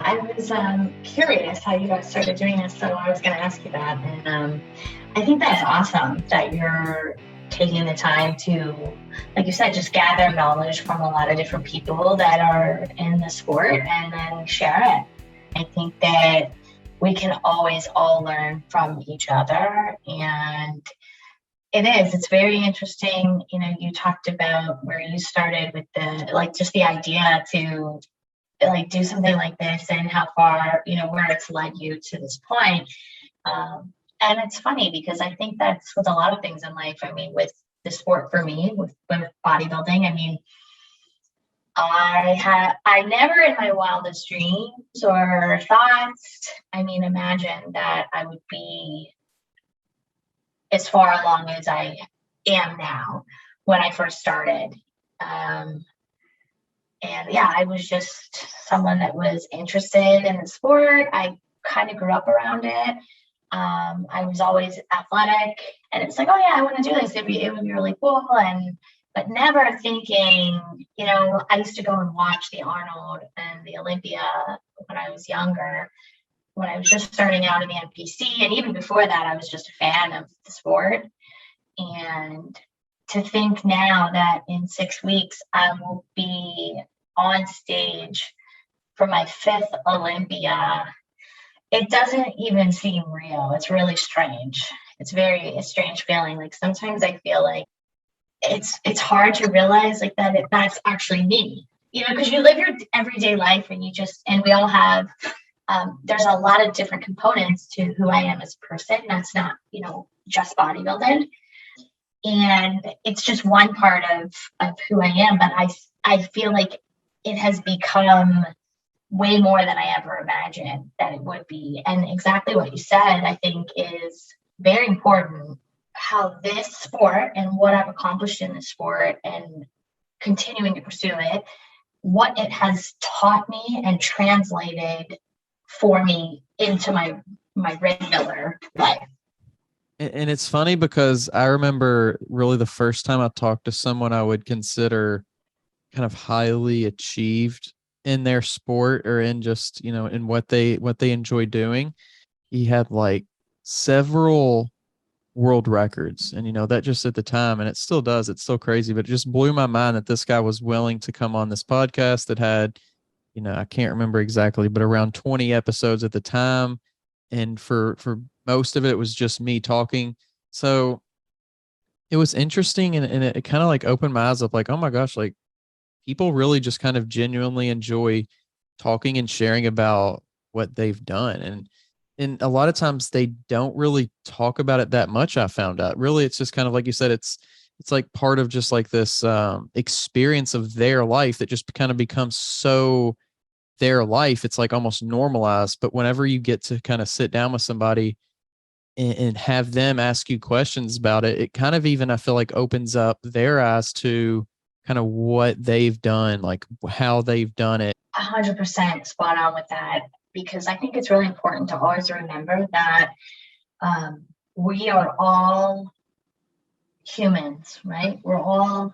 I was curious how you guys started doing this, so I was going to ask you that. And I think that's awesome that you're taking the time to, like you said, just gather knowledge from a lot of different people that are in the sport and then share it. I think that we can always all learn from each other. And it's very interesting. You know, you talked about where you started with just the idea to do something like this and how far, where it's led you to this point. And it's funny because I think that's with a lot of things in life. I mean, with the sport for me, with bodybuilding, I mean, I never in my wildest dreams or thoughts, imagine that I would be as far along as I am now when I first started. And yeah, I was just someone that was interested in the sport. I kind of grew up around it. I was always athletic, and it's like, oh yeah, I want to do this. It would be really cool. But never thinking, I used to go and watch the Arnold and the Olympia when I was younger, when I was just starting out in the NPC. And even before that, I was just a fan of the sport. And to think now that in 6 weeks, I will be on stage for my 5th Olympia, it doesn't even seem real. It's really strange. It's a strange feeling. Like sometimes I feel like it's hard to realize like that's actually me, because you live your everyday life and we all have, there's a lot of different components to who I am as a person. That's not, just bodybuilding. And it's just one part of who I am. But I feel like it has become way more than I ever imagined that it would be. And exactly what you said, I think is very important, how this sport and what I've accomplished in this sport and continuing to pursue it, what it has taught me and translated for me into my regular life. And it's funny because I remember really the first time I talked to someone I would consider kind of highly achieved in their sport or in just, in what they enjoy doing. He had like several world records. And, that just at the time, and it still does, it's still crazy, but it just blew my mind that this guy was willing to come on this podcast that had, I can't remember exactly, but around 20 episodes at the time. And for most of it, it was just me talking. So it was interesting. And it kind of like opened my eyes up like, oh my gosh, like people really just kind of genuinely enjoy talking and sharing about what they've done. And a lot of times they don't really talk about it that much. I found out really, it's just kind of like you said, it's like part of just like this experience of their life that just kind of becomes so their life. It's like almost normalized. But whenever you get to kind of sit down with somebody and have them ask you questions about it, it kind of even, I feel like, opens up their eyes to kind of what they've done, like how they've done it. 100% spot on with that, because I think it's really important to always remember that we are all humans, right? We're all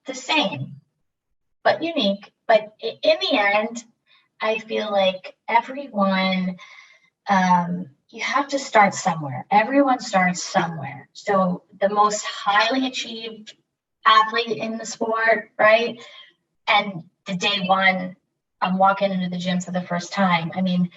the same, but unique. But in the end, I feel like everyone, you have to start somewhere. Everyone starts somewhere. So the most highly achieved athlete in the sport, right? And the day one, I'm walking into the gym for the first time. I mean,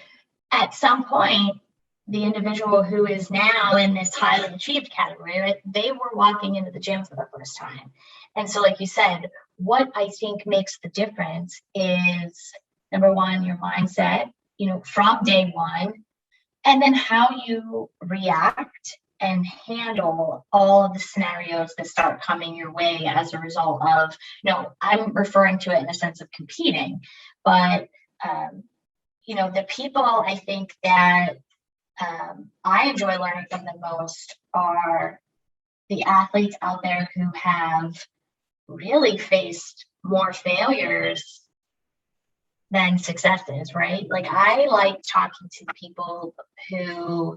at some point, the individual who is now in this highly achieved category, right, they were walking into the gym for the first time. And so, like you said, what I think makes the difference is, number one, your mindset, from day one, and then how you react and handle all of the scenarios that start coming your way as a result of, I'm referring to it in the sense of competing, but, the people I think that I enjoy learning from the most are the athletes out there who have really faced more failures than successes, right? Like I like talking to people who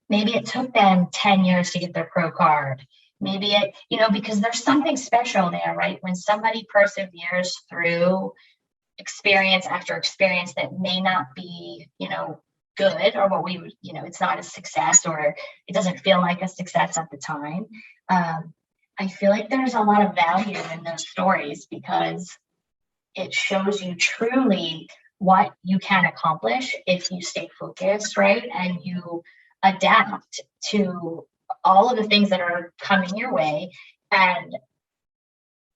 maybe it took them 10 years to get their pro card. Maybe it, because there's something special there, right? When somebody perseveres through experience after experience that may not be, good, or what we would, it's not a success, or it doesn't feel like a success at the time. I feel like there's a lot of value in those stories because it shows you truly what you can accomplish if you stay focused, right? And you adapt to all of the things that are coming your way, and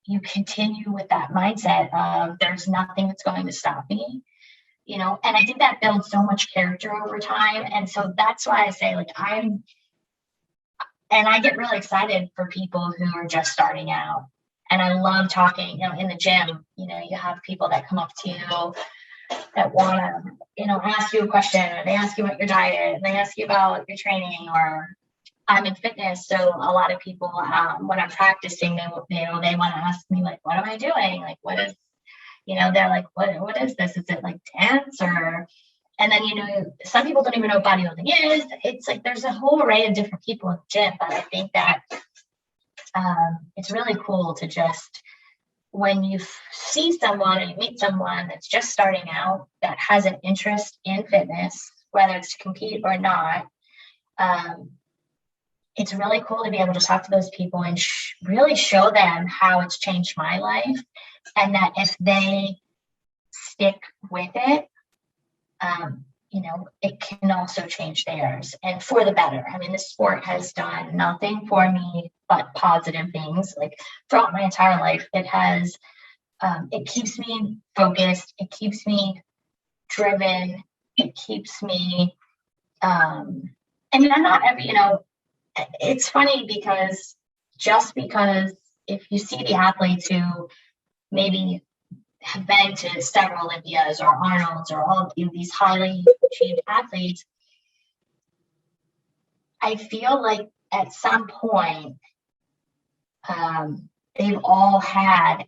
you continue with that mindset of there's nothing that's going to stop me, and I think that builds so much character over time. And so that's why I say, like, I get really excited for people who are just starting out. And I love talking, in the gym, you have people that come up to you that want to, ask you a question, or they ask you about your diet, and they ask you about your training, or I'm in fitness. So a lot of people, when I'm practicing, they want to ask me, like, what am I doing? Like, what is, they're like, what is this? Is it like dance? And then, some people don't even know what bodybuilding is. It's like, there's a whole array of different people in the gym, but I think that it's really cool to just, when you see someone or you meet someone that's just starting out that has an interest in fitness, whether it's to compete or not, it's really cool to be able to talk to those people and really show them how it's changed my life, and that if they stick with it, it can also change theirs, and for the better. I mean, this sport has done nothing for me but positive things. Like, throughout my entire life, it has, it keeps me focused. It keeps me driven. It keeps me, I'm not every, it's funny because if you see the athletes who maybe have been to several Olympias or Arnold's or all of these highly achieved athletes, I feel like at some point,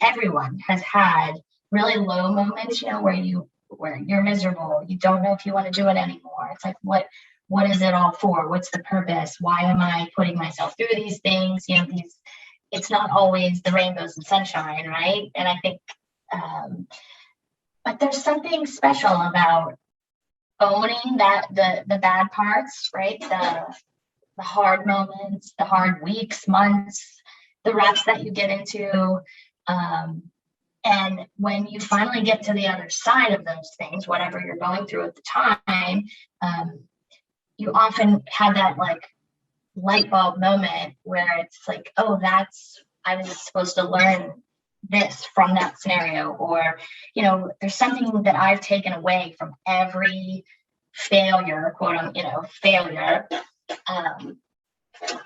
everyone has had really low moments, where you're miserable. You don't know if you want to do it anymore. It's like, what is it all for? What's the purpose? Why am I putting myself through these things? It's not always the rainbows and sunshine, right? And I think, but there's something special about owning that the bad parts, right? The hard moments, the hard weeks, months, the reps that you get into. And when you finally get to the other side of those things, whatever you're going through at the time, you often have that like light bulb moment where it's like, oh, I was supposed to learn this from that scenario, or, there's something that I've taken away from every failure, failure,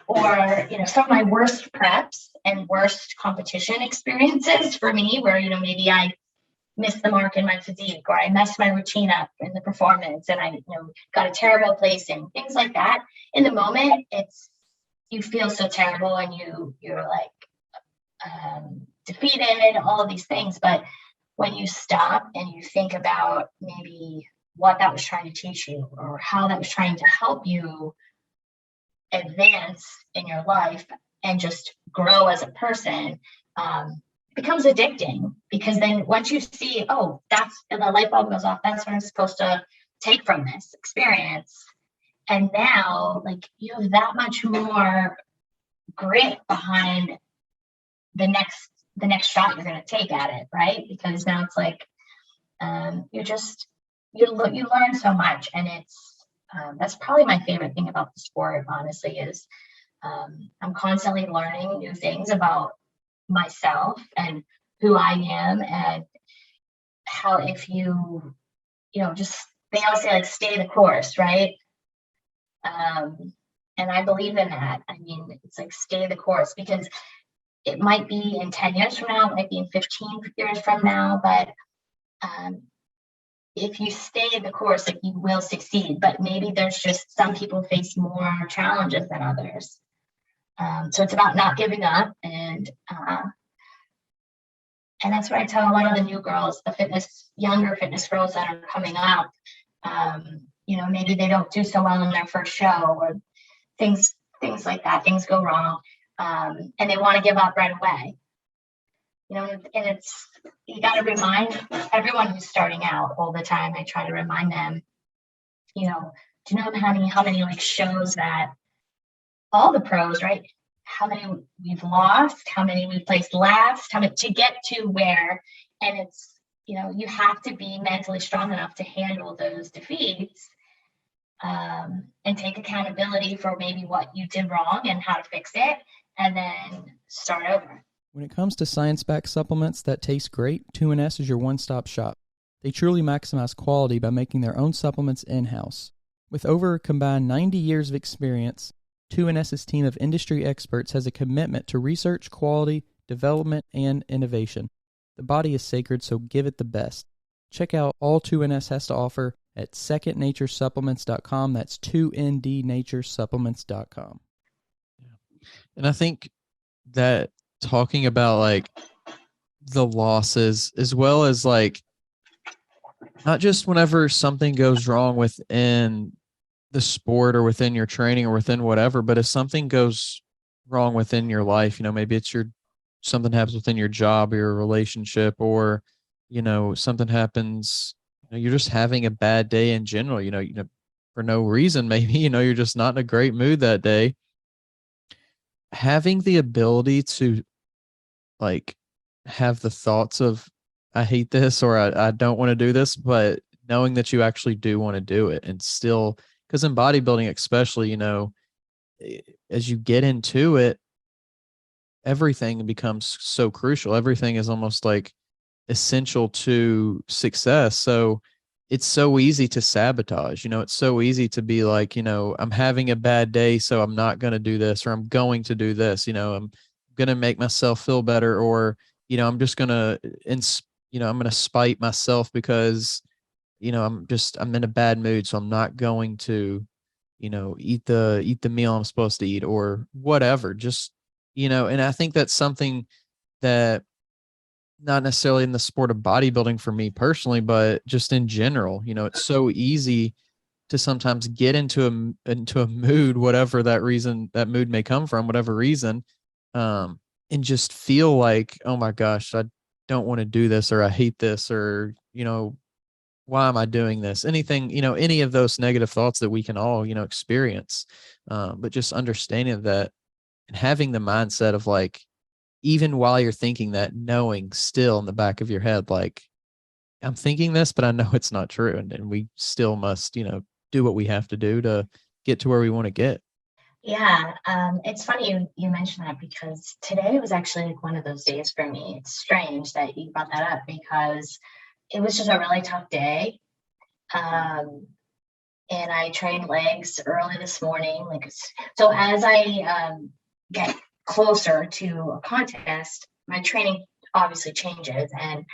or, some of my worst preps and worst competition experiences for me, where, maybe I missed the mark in my physique, or I messed my routine up in the performance, and I, got a terrible placing, things like that. In the moment, you feel so terrible, and you're like, defeated, all of these things. But when you stop and you think about maybe what that was trying to teach you, or how that was trying to help you advance in your life and just grow as a person, it becomes addicting. Because then once you see, oh, the light bulb goes off, that's what I'm supposed to take from this experience. And now, like, you have that much more grit behind the next shot you're going to take at it, right? Because now it's like, you learn so much. And it's that's probably my favorite thing about the sport, honestly, is I'm constantly learning new things about myself and who I am, and how, if you just, they always say, like, stay the course, right? And I believe in that. I mean, it's like, stay the course, because it might be in 10 years from now, it might be in 15 years from now, but if you stay the course, like, you will succeed. But maybe there's just some people face more challenges than others. So it's about not giving up, and that's what I tell a lot of the new girls, younger fitness girls that are coming up. Maybe they don't do so well in their first show, or things like that. Things go wrong, and they want to give up right away. and you got to remind everyone who's starting out all the time. I try to remind them, do you know how many like shows that all the pros, right? How many we've lost, how many we've placed last, how many to get to where, and it's, you have to be mentally strong enough to handle those defeats, and take accountability for maybe what you did wrong and how to fix it, and then start over. When it comes to science-backed supplements that taste great, 2NS is your one-stop shop. They truly maximize quality by making their own supplements in-house. With over a combined 90 years of experience, 2NS's team of industry experts has a commitment to research, quality, development, and innovation. The body is sacred, so give it the best. Check out all 2NS has to offer at secondnaturesupplements.com. That's 2ndnaturesupplements.com. And I think that talking about like the losses, as well as like not just whenever something goes wrong within the sport or within your training or within whatever, but if something goes wrong within your life, maybe it's something happens within your job or your relationship, or something happens, you're just having a bad day in general, for no reason, maybe, you're just not in a great mood that day. Having the ability to like have the thoughts of, I hate this, or I don't want to do this, but knowing that you actually do want to do it, and still, because in bodybuilding, especially, as you get into it, everything becomes so crucial. Everything is almost like essential to success. So it's so easy to sabotage, it's so easy to be like, I'm having a bad day, so I'm not going to do this, or I'm going to do this, I'm going to make myself feel better, or, I'm just going to, I'm going to spite myself because, I'm in a bad mood. So I'm not going to, eat the meal I'm supposed to eat, or whatever, just, and I think that's something that, not necessarily in the sport of bodybuilding for me personally, but just in general, it's so easy to sometimes get into a mood, whatever that mood may come from, whatever reason, and just feel like, oh my gosh, I don't want to do this, or I hate this, or, why am I doing this? Anything, any of those negative thoughts that we can all, experience, but just understanding that and having the mindset of like, even while you're thinking that, knowing still in the back of your head, like, I'm thinking this, but I know it's not true. And we still must, do what we have to do to get to where we want to get. Yeah. It's funny you mentioned that, because today was actually like one of those days for me. It's strange that you brought that up, because it was just a really tough day. And I trained legs early this morning. So as I get closer to a contest, my training obviously changes, and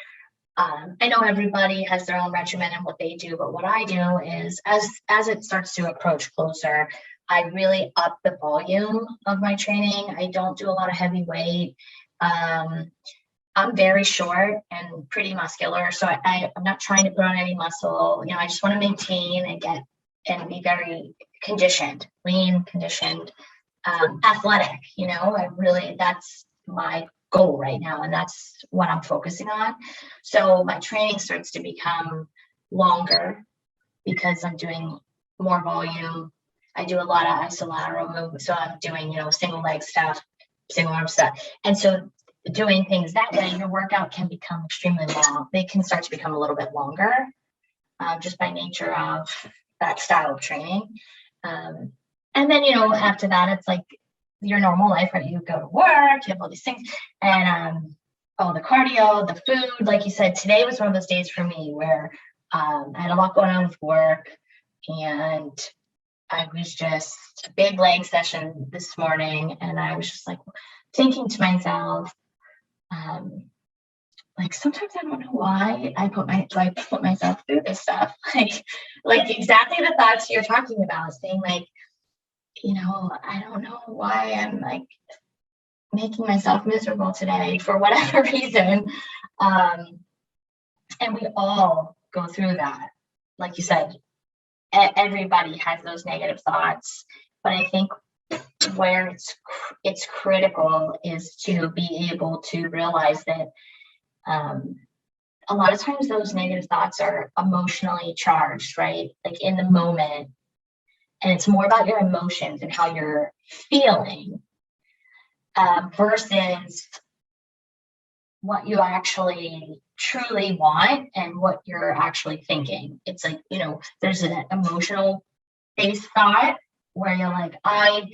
I know everybody has their own regimen and what they do, but what I do is, as it starts to approach closer, I really up the volume of my training. I don't do a lot of heavy weight. I'm very short and pretty muscular, so I'm not trying to put on any muscle. I just want to maintain and be very conditioned, lean, conditioned, athletic. That's my goal right now, and that's what I'm focusing on. So my training starts to become longer because I'm doing more volume. I do a lot of isolateral movement, so I'm doing single leg stuff, single arm stuff, and so doing things that way, your workout can become extremely long. They can start to become a little bit longer, just by nature of that style of training. And then after that, it's like your normal life, right? You go to work, you have all these things, and the cardio, the food. Like you said, today was one of those days for me where I had a lot going on with work, and I was just a big leg session this morning, and I was just like thinking to myself, like sometimes I don't know why I put myself through this stuff. Like exactly the thoughts you're talking about, saying like, I don't know why I'm like making myself miserable today for whatever reason. And we all go through that. Like you said, everybody has those negative thoughts, but I think where it's critical is to be able to realize that a lot of times those negative thoughts are emotionally charged, right? Like in the moment. And it's more about your emotions and how you're feeling versus what you actually truly want and what you're actually thinking. It's like, there's an emotional based thought where you're like, I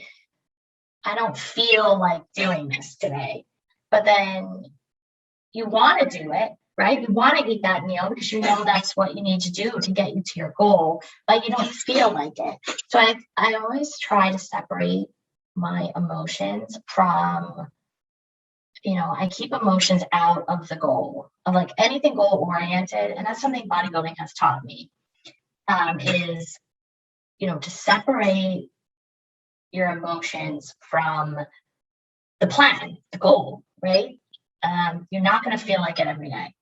don't feel like doing this today. But then you want to do it, right? You want to eat that meal because you know that's what you need to do to get you to your goal, but you don't feel like it. So I always try to separate my emotions from, I keep emotions out of the goal of like anything goal oriented. And that's something bodybuilding has taught me is, to separate your emotions from the plan, the goal, right? You're not going to feel like it every day.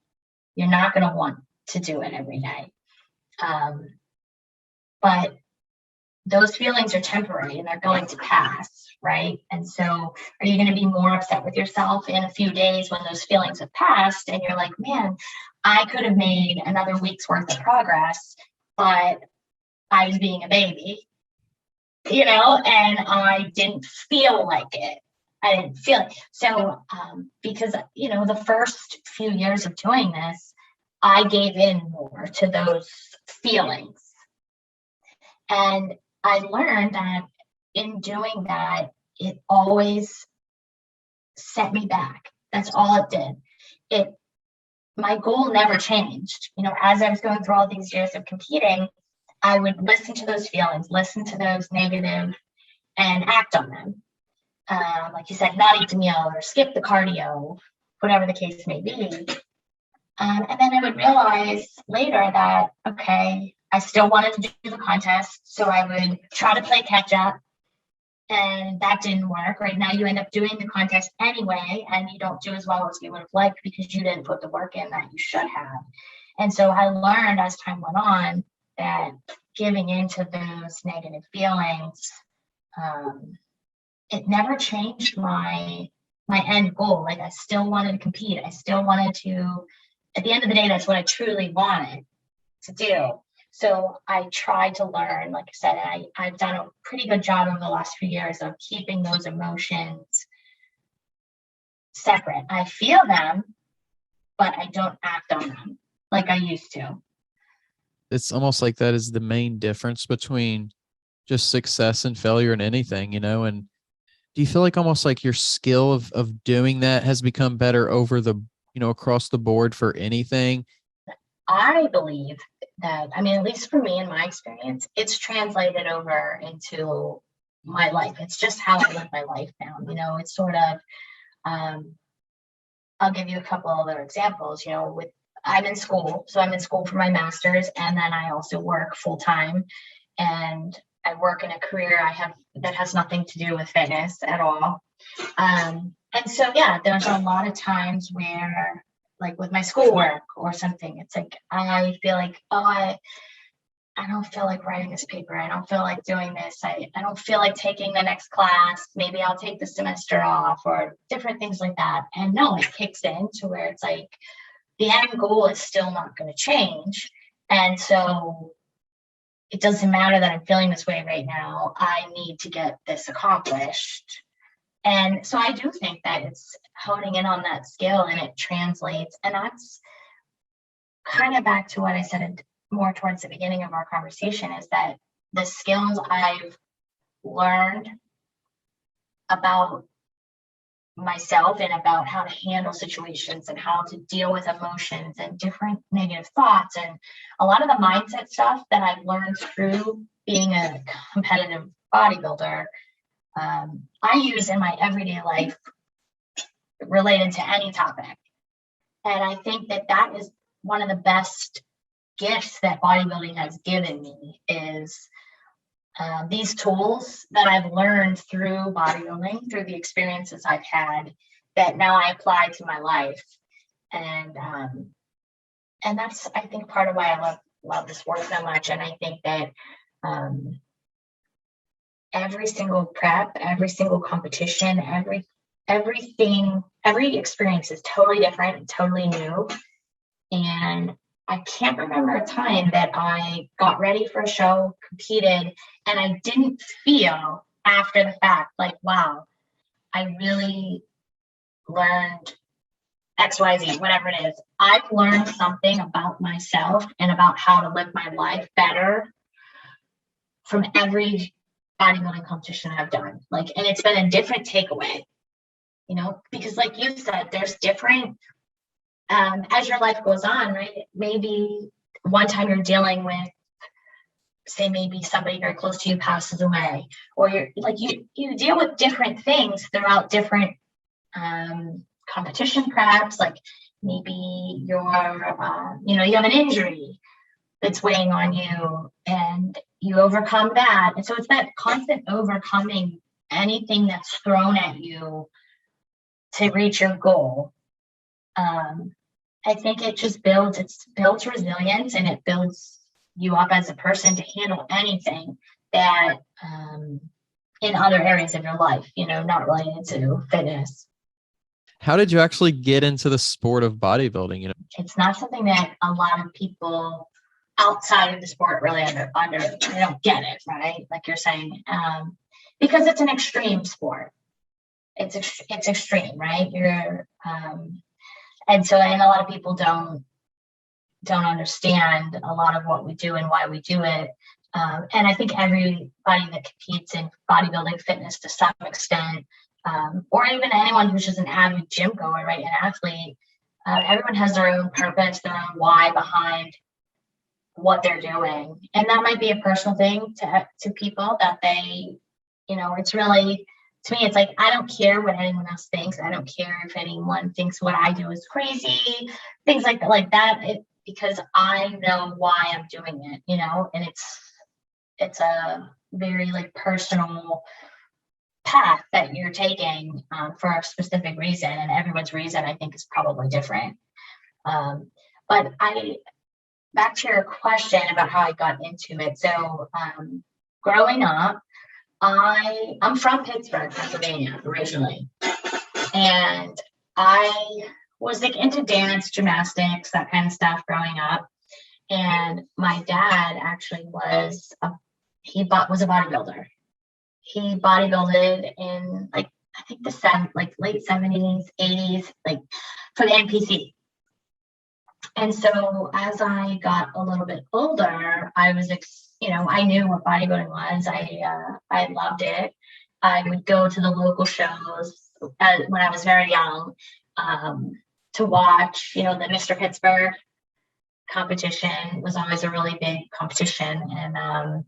You're not going to want to do it every day. But those feelings are temporary and they're going to pass, right? And so are you going to be more upset with yourself in a few days when those feelings have passed and you're like, man, I could have made another week's worth of progress, but I was being a baby, and I didn't feel like it. I didn't feel it. So, because, the first few years of doing this, I gave in more to those feelings. And I learned that in doing that, it always set me back. That's all it did. My goal never changed. As I was going through all these years of competing, I would listen to those feelings, listen to those negative, and act on them. Like you said, not eat the meal or skip the cardio, whatever the case may be. And then I would realize later that, okay, I still wanted to do the contest. So I would try to play catch up. And that didn't work. Right now, you end up doing the contest anyway, and you don't do as well as you would have liked because you didn't put the work in that you should have. And so I learned as time went on that giving into those negative feelings, it never changed my end goal. Like I still wanted to compete. I still wanted to, at the end of the day, that's what I truly wanted to do. So I tried to learn, like I said, I've done a pretty good job over the last few years of keeping those emotions separate. I feel them, but I don't act on them like I used to. It's almost like that is the main difference between just success and failure in anything, and do you feel like almost like your skill of doing that has become better over the, across the board for anything? I believe that, at least for me in my experience, it's translated over into my life. It's just how I live my life now. It's sort of, I'll give you a couple other examples, I'm in school. So I'm in school for my master's, and then I also work full time, and I work in a career I have that has nothing to do with fitness at all. And so, yeah, there's a lot of times where, like with my schoolwork or something, it's like, I feel like, I don't feel like writing this paper. I don't feel like doing this. I don't feel like taking the next class. Maybe I'll take the semester off or different things like that. And no, it kicks in to where it's like the end goal is still not going to change. And so it doesn't matter that I'm feeling this way right now. I need to get this accomplished. And so I do think that it's honing in on that skill and it translates. And that's kind of back to what I said more towards the beginning of our conversation, is that the skills I've learned about myself and about how to handle situations and how to deal with emotions and different negative thoughts, and a lot of the mindset stuff that I've learned through being a competitive bodybuilder, I use in my everyday life related to any topic. And I think that is one of the best gifts that bodybuilding has given me, is these tools that I've learned through bodybuilding, through the experiences I've had, that now I apply to my life. And that's, I think, part of why I love this work so much. And I think that every single prep, every single competition, every experience is totally different and totally new. And I can't remember a time that I got ready for a show, competed, and I didn't feel after the fact like, wow, I really learned XYZ, whatever it is. I've learned something about myself and about how to live my life better from every bodybuilding competition I've done. Like, and it's been a different takeaway, because like you said, there's different, as your life goes on, right? Maybe one time you're dealing with, say, maybe somebody very close to you passes away, or you're like, you deal with different things throughout different competition preps. Like maybe you have an injury that's weighing on you and you overcome that. And so it's that constant overcoming anything that's thrown at you to reach your goal. I think it builds resilience, and it builds you up as a person to handle anything that in other areas of your life, not related to fitness. How did you actually get into the sport of bodybuilding? It's not something that a lot of people outside of the sport really they don't get it, right? Like you're saying, because it's an extreme sport. It's extreme, right? And so a lot of people don't understand a lot of what we do and why we do it. And I think everybody that competes in bodybuilding, fitness to some extent, or even anyone who's just an avid gym goer, right, an athlete, everyone has their own purpose, their own why behind what they're doing. And that might be a personal thing to people that they, it's really, to me, it's like, I don't care what anyone else thinks. I don't care if anyone thinks what I do is crazy, things like that, because I know why I'm doing it, and it's a very personal path that you're taking for a specific reason, and everyone's reason I think is probably different. But back to your question about how I got into it. So growing up, I'm from Pittsburgh, Pennsylvania originally, and I was into dance, gymnastics, that kind of stuff growing up. And my dad actually was a bodybuilder. He bodybuilded in I think the late 70s, 80s, for the NPC. And so as I got a little bit older, I was, I knew what bodybuilding was. I loved it. I would go to the local shows when I was very young to watch, the Mr. Pittsburgh competition was always a really big competition. And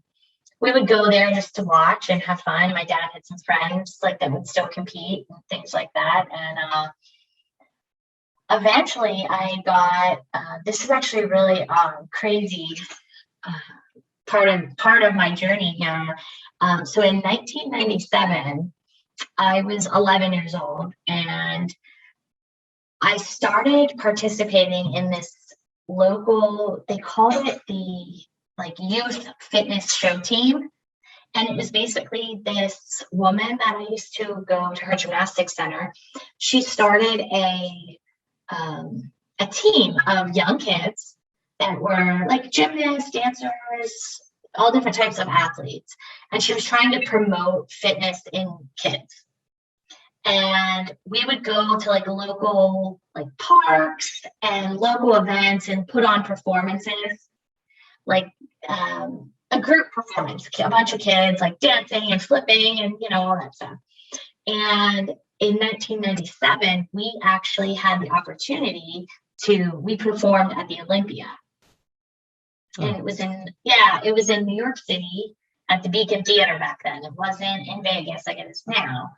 we would go there just to watch and have fun. My dad had some friends that would still compete and things like that. And eventually I got, this is actually a really crazy part of my journey here. So in 1997, I was 11 years old, and I started participating in this local, they called it the youth fitness show team. And it was basically this woman that I used to go to her gymnastics center. She started a team of young kids that were gymnasts, dancers, all different types of athletes. And she was trying to promote fitness in kids. And we would go to local parks and local events and put on performances, a group performance, a bunch of kids dancing and flipping and all that stuff. And in 1997, we actually had the opportunity we performed at the Olympia. And it was in New York City at the Beacon Theater back then. It wasn't in Vegas like it is now.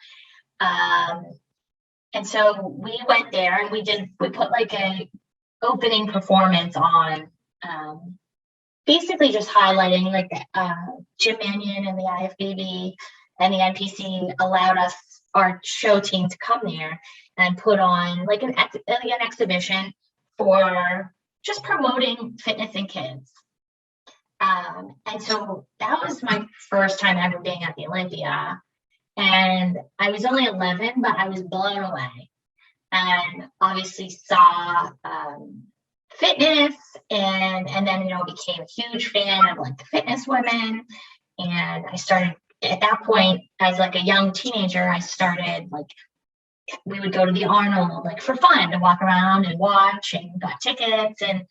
And so we went there and we put a opening performance on, basically just highlighting Jim Mannion and the IFBB and the NPC allowed our show team to come there and put on an exhibition for just promoting fitness in kids. And so that was my first time ever being at the Olympia. And I was only 11, but I was blown away. And obviously saw fitness and then, became a huge fan of like the fitness women. And I started at that point as like a young teenager, I started like, we would go to the Arnold like for fun to walk around and watch and got tickets. And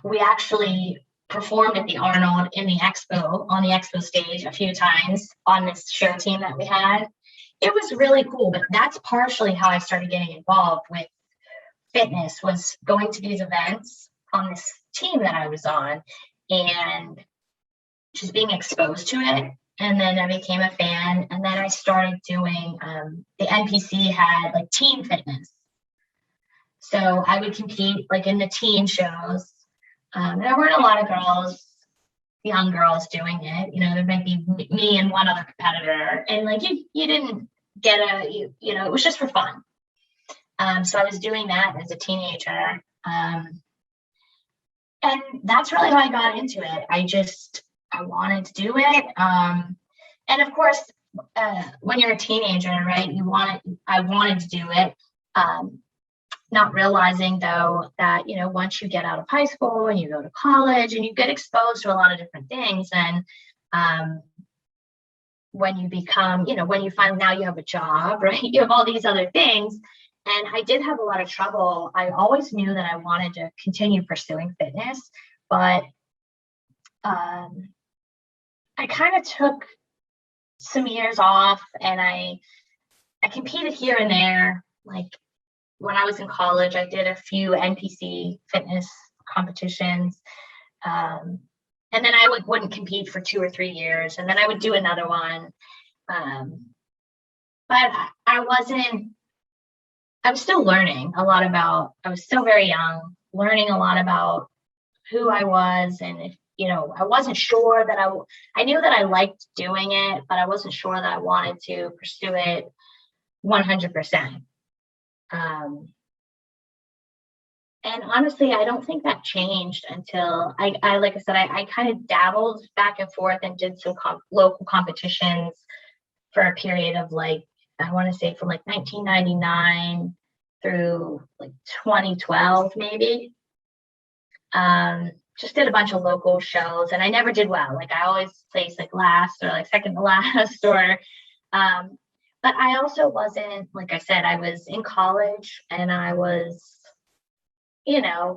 we actually performed at the Arnold on the expo stage a few times on this show team that we had. It was really cool, but that's partially how I started getting involved with fitness, was going to these events on this team that I was on and just being exposed to it. And then I became a fan. And then I started doing, the NPC had like team fitness. So I would compete like in the teen shows. There weren't a lot of young girls doing it. There might be me and one other competitor. And like you didn't get it was just for fun. So I was doing that as a teenager. And that's really how I got into it. I wanted to do it. And of course, when you're a teenager, right, I wanted to do it. Not realizing though that, once you get out of high school and you go to college and you get exposed to a lot of different things, and when you become, when you find now you have a job, right, you have all these other things. And I did have a lot of trouble. I always knew that I wanted to continue pursuing fitness, but I kind of took some years off, and I competed here and there. Like when I was in college, I did a few NPC fitness competitions. And then I wouldn't compete for 2 or 3 years. And then I would do another one. But I was still learning a lot I was still very young, learning a lot about who I was. And if, I wasn't sure that I knew that I liked doing it, but I wasn't sure that I wanted to pursue it 100%. And honestly, I don't think that changed until I like I said, I kind of dabbled back and forth and did some local competitions for a period of like, I want to say from like 1999 through like 2012, maybe. Just did a bunch of local shows, and I never did well. Like I always placed like last or like second to last but I also wasn't, like I said, I was in college and I was,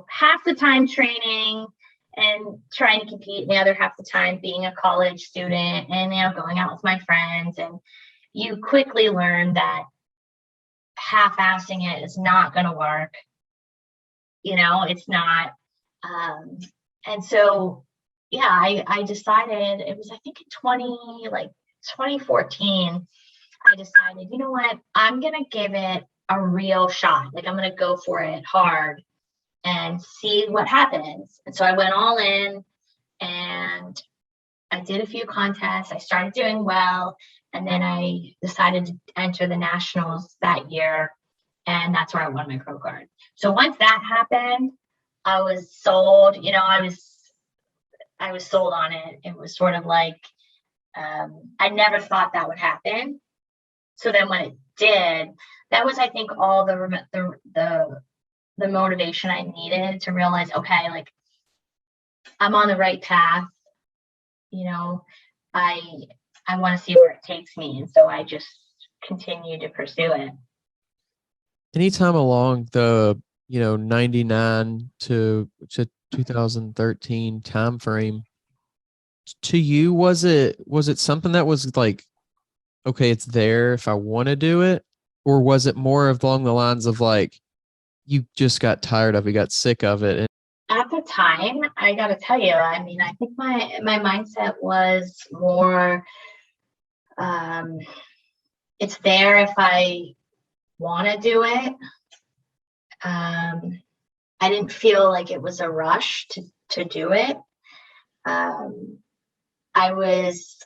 half the time training and trying to compete, and the other half the time being a college student and, going out with my friends. And you quickly learn that half-assing it is not going to work. It's not. And so, yeah, I decided, it was, I think in 2014, I decided, you know what, I'm going to give it a real shot. Like I'm going to go for it hard and see what happens. And so I went all in and I did a few contests. I started doing well. And then I decided to enter the nationals that year. And that's where I won my pro card. So once that happened, I was sold, I was sold on it. It was sort of like, I never thought that would happen. So then when it did, that was, I think, all the motivation I needed to realize, okay, like I'm on the right path. I want to see where it takes me. And so I just continue to pursue it. Anytime along the 99 to 2013 time frame, to you, was it something that was like, okay, it's there if I want to do it? Or was it more of along the lines of like, you just got tired of it, got sick of it? At the time, I got to tell you, I mean, I think my mindset was more, it's there if I want to do it. I didn't feel like it was a rush to do it. I was,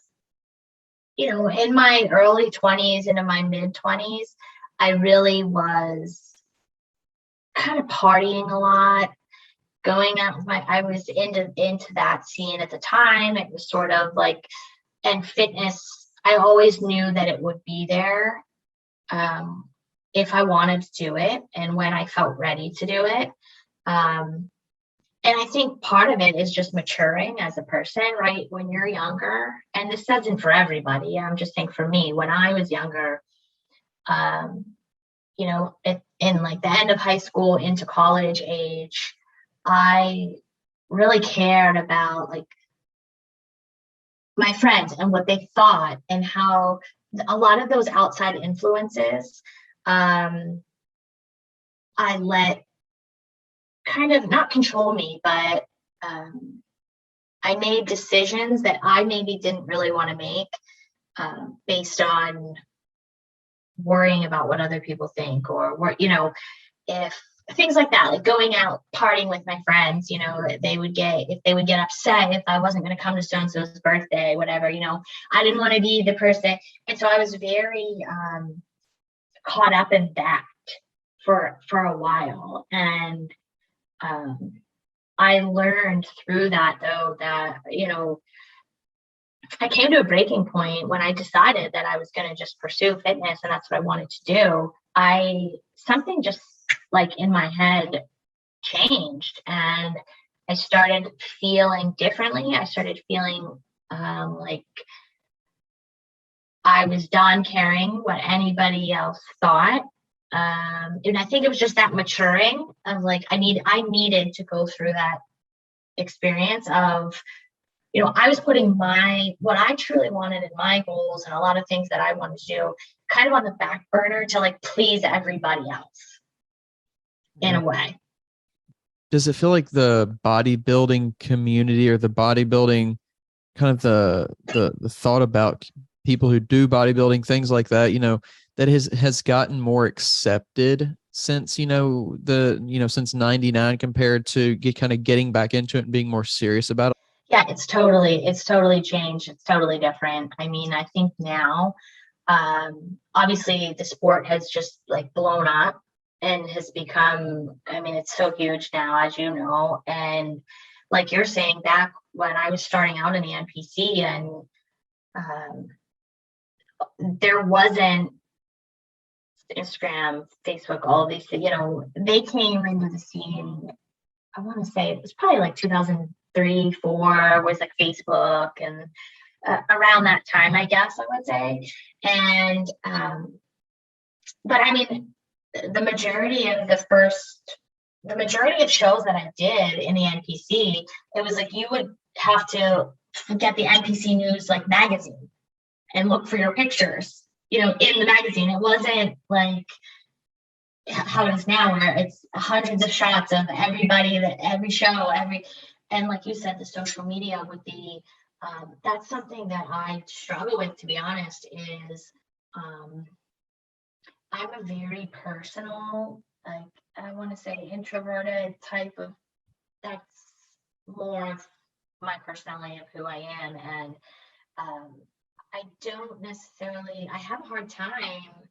in my early 20s and in my mid 20s, I really was kind of partying a lot. going out with I was into that scene at the time. It was sort of like, and fitness, I always knew that it would be there if I wanted to do it and when I felt ready to do it. And I think part of it is just maturing as a person, right? When you're younger, and this isn't for everybody, I'm just saying for me, when I was younger, you know, in like the end of high school into college age, I really cared about like my friends and what they thought and how a lot of those outside influences, I let kind of not control me, but I made decisions that I maybe didn't really want to make based on worrying about what other people think, or you know, if things like that, like going out partying with my friends, you know, if they would get upset if I wasn't going to come to so and so's birthday, whatever, you know, I didn't want to be the person, and so I was very caught up in that for a while, and I learned through that though that, you know, I came to a breaking point when I decided that I was going to just pursue fitness and that's what I wanted to do. Something just like in my head changed and I started feeling differently. I started feeling like I was done caring what anybody else thought. And I think it was just that maturing of like, I needed to go through that experience of, you know, I was putting what I truly wanted in my goals and a lot of things that I wanted to do kind of on the back burner to like please everybody else in a way. Does it feel like the bodybuilding community or the bodybuilding kind of the thought about people who do bodybuilding, things like that, you know, that has gotten more accepted since, you know, since 99 compared to getting back into it and being more serious about it? Yeah, it's totally changed. It's totally different. I mean, I think now, obviously the sport has just like blown up and has become, I mean, it's so huge now, as you know, and like you're saying, back when I was starting out in the NPC and there wasn't Instagram, Facebook, all of these, you know, they came into the scene, I want to say it was probably like 2003, 4 was like Facebook and around that time, I guess I would say. And, but I mean, the majority of shows that I did in the NPC, it was like, you would have to get the NPC News like magazine and look for your pictures, you know, in the magazine. It wasn't like how it is now where it's hundreds of shots of everybody, that every show, and like you said, the social media would be, that's something that I struggle with, to be honest, is I'm a very personal, like I want to say introverted type of, that's more of my personality of who I am. And I don't necessarily, I have a hard time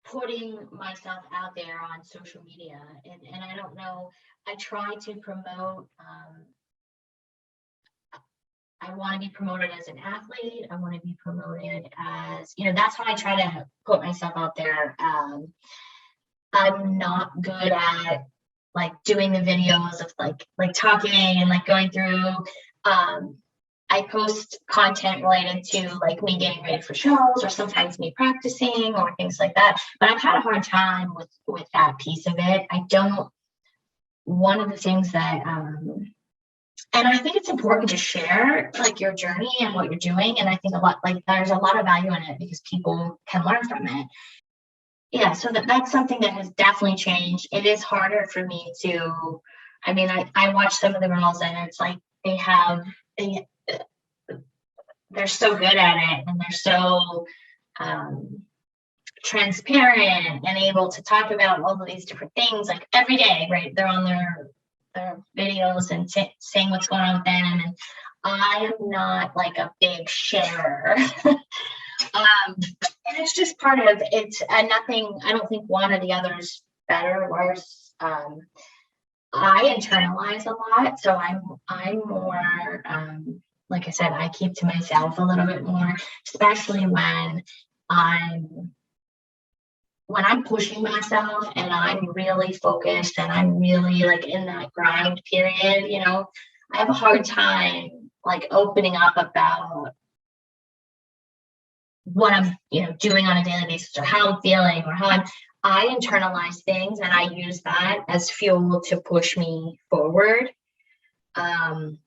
putting myself out there on social media. And I don't know, I try to promote, I want to be promoted as an athlete. I want to be promoted as, you know, that's how I try to put myself out there. I'm not good at like doing the videos of like talking and like going through, I post content related to like me getting ready for shows or sometimes me practicing or things like that. But I've had a hard time with that piece of it. One of the things that, and I think it's important to share like your journey and what you're doing. And I think there's a lot of value in it because people can learn from it. Yeah. So that's something that has definitely changed. It is harder for me to, I mean, I watch some of the girls and it's like they're so good at it and they're so transparent and able to talk about all of these different things like every day, right? They're on their videos and saying what's going on with them, and I am not like a big sharer. And it's just part of it. And nothing, I don't think one or the other is better or worse. I internalize a lot, so I'm more like I said, I keep to myself a little bit more, especially I'm when I'm pushing myself and I'm really focused and I'm really like in that grind period, I have a hard time like opening up about what I'm, doing on a daily basis or how I'm feeling or I internalize things and I use that as fuel to push me forward. And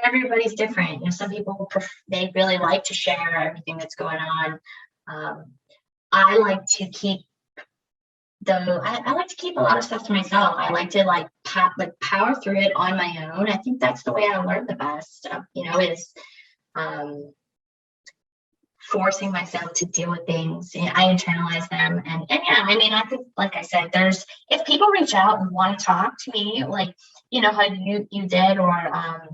everybody's different. Some people, they really like to share everything that's going on. I like to keep I like to keep a lot of stuff to myself. I like to power through it on my own. I think that's the way I learn the best, is forcing myself to deal with things. I internalize them. And yeah, I mean, I think, like I said, if people reach out and want to talk to me, like, how you did, or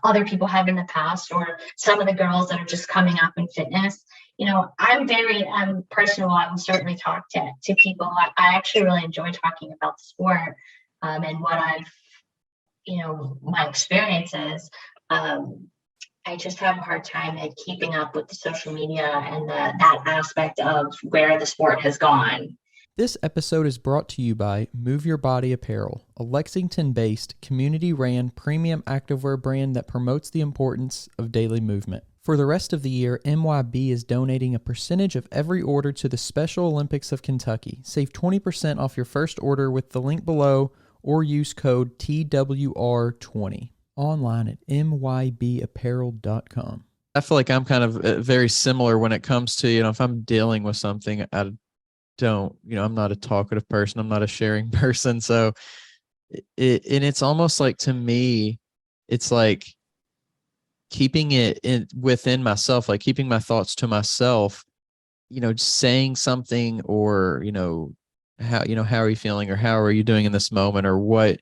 other people have in the past, or some of the girls that are just coming up in fitness, I'm personal. I will certainly talk to people. I actually really enjoy talking about the sport, and what my experiences. I just have a hard time at keeping up with the social media and that aspect of where the sport has gone. This episode is brought to you by Move Your Body Apparel, a Lexington-based, community-ran premium activewear brand that promotes the importance of daily movement. For the rest of the year, MYB is donating a percentage of every order to the Special Olympics of Kentucky. Save 20% off your first order with the link below or use code TWR20. Online at mybapparel.com. I feel like I'm kind of very similar when it comes to, if I'm dealing with something, I'm not a talkative person. I'm not a sharing person. So it's almost like, to me, it's like keeping it within myself, like keeping my thoughts to myself, saying something, or, how are you feeling, or how are you doing in this moment, or what,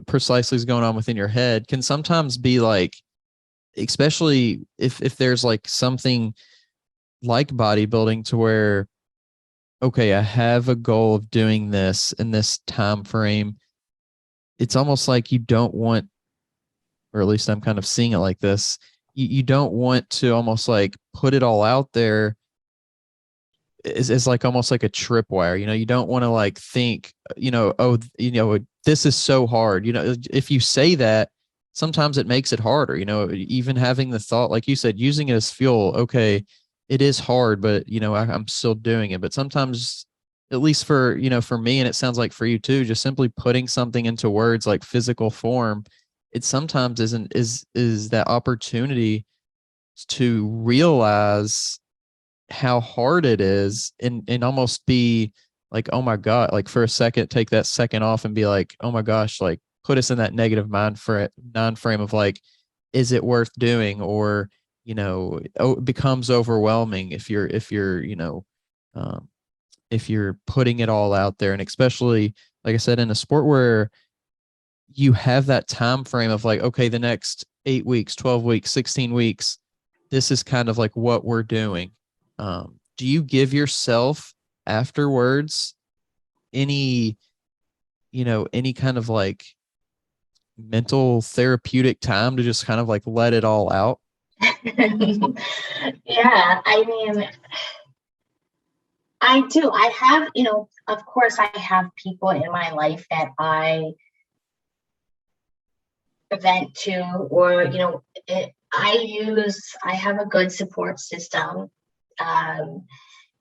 precisely is going on within your head, can sometimes be like, especially if there's like something like bodybuilding, to where, okay, I have a goal of doing this in this time frame. It's almost like you don't want, or at least I'm kind of seeing it like this, you don't want to almost like put it all out there is like almost like a tripwire. You don't want to like think, this is so hard. If you say that, sometimes it makes it harder. Even having the thought, like you said, using it as fuel. Okay, it is hard, but I'm still doing it. But sometimes, at least for me, and it sounds like for you too, just simply putting something into words, like physical form, it sometimes is that opportunity to realize how hard it is, and almost be like, oh my God, like for a second, take that second off and be like, oh my gosh, like put us in that negative non-frame of like, is it worth doing? Or, it becomes overwhelming if you're putting it all out there. And especially, like I said, in a sport where you have that time frame of like, okay, the next 8 weeks, 12 weeks, 16 weeks, this is kind of like what we're doing. Do you give yourself afterwards any kind of like mental therapeutic time to just kind of like let it all out? Yeah, I mean, I do. I have, of course, I have people in my life that I vent to, or, I have a good support system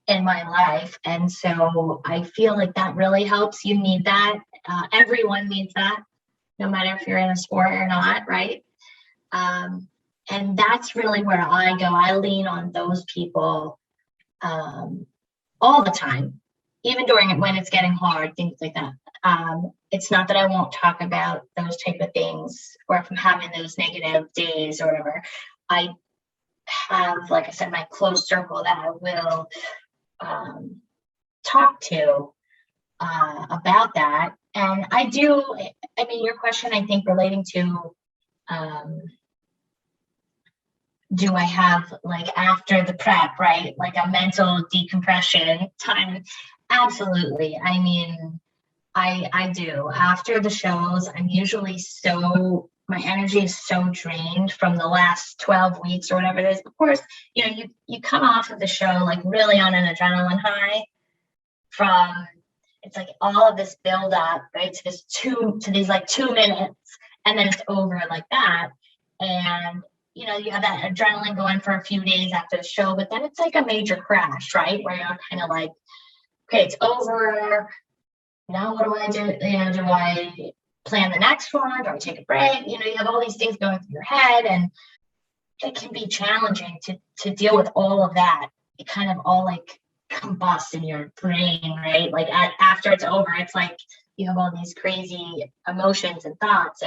in my life. And so I feel like that really helps. You need that. Everyone needs that, no matter if you're in a sport or not, right? And that's really where I go. I lean on those people all the time, even during when it's getting hard, things like that. It's not that I won't talk about those type of things, or if I'm having those negative days or whatever. I have, like I said, my close circle that I will talk to about that. And I do, I mean, your question, I think, relating to do I have, like, after the prep, right, like a mental decompression time? Absolutely. I mean, I do. After the shows, I'm usually my energy is so drained from the last 12 weeks or whatever it is. Of course, you come off of the show like really on an adrenaline high from, it's like all of this build up, right? To these like 2 minutes, and then it's over like that. And you have that adrenaline going for a few days after the show, but then it's like a major crash, right? Where you're kind of like, okay, it's over. Now what do I do? Do I plan the next one? Do I take a break? You have all these things going through your head, and it can be challenging to deal with all of that. It kind of all like combusts in your brain, right? Like after it's over, it's like you have all these crazy emotions and thoughts.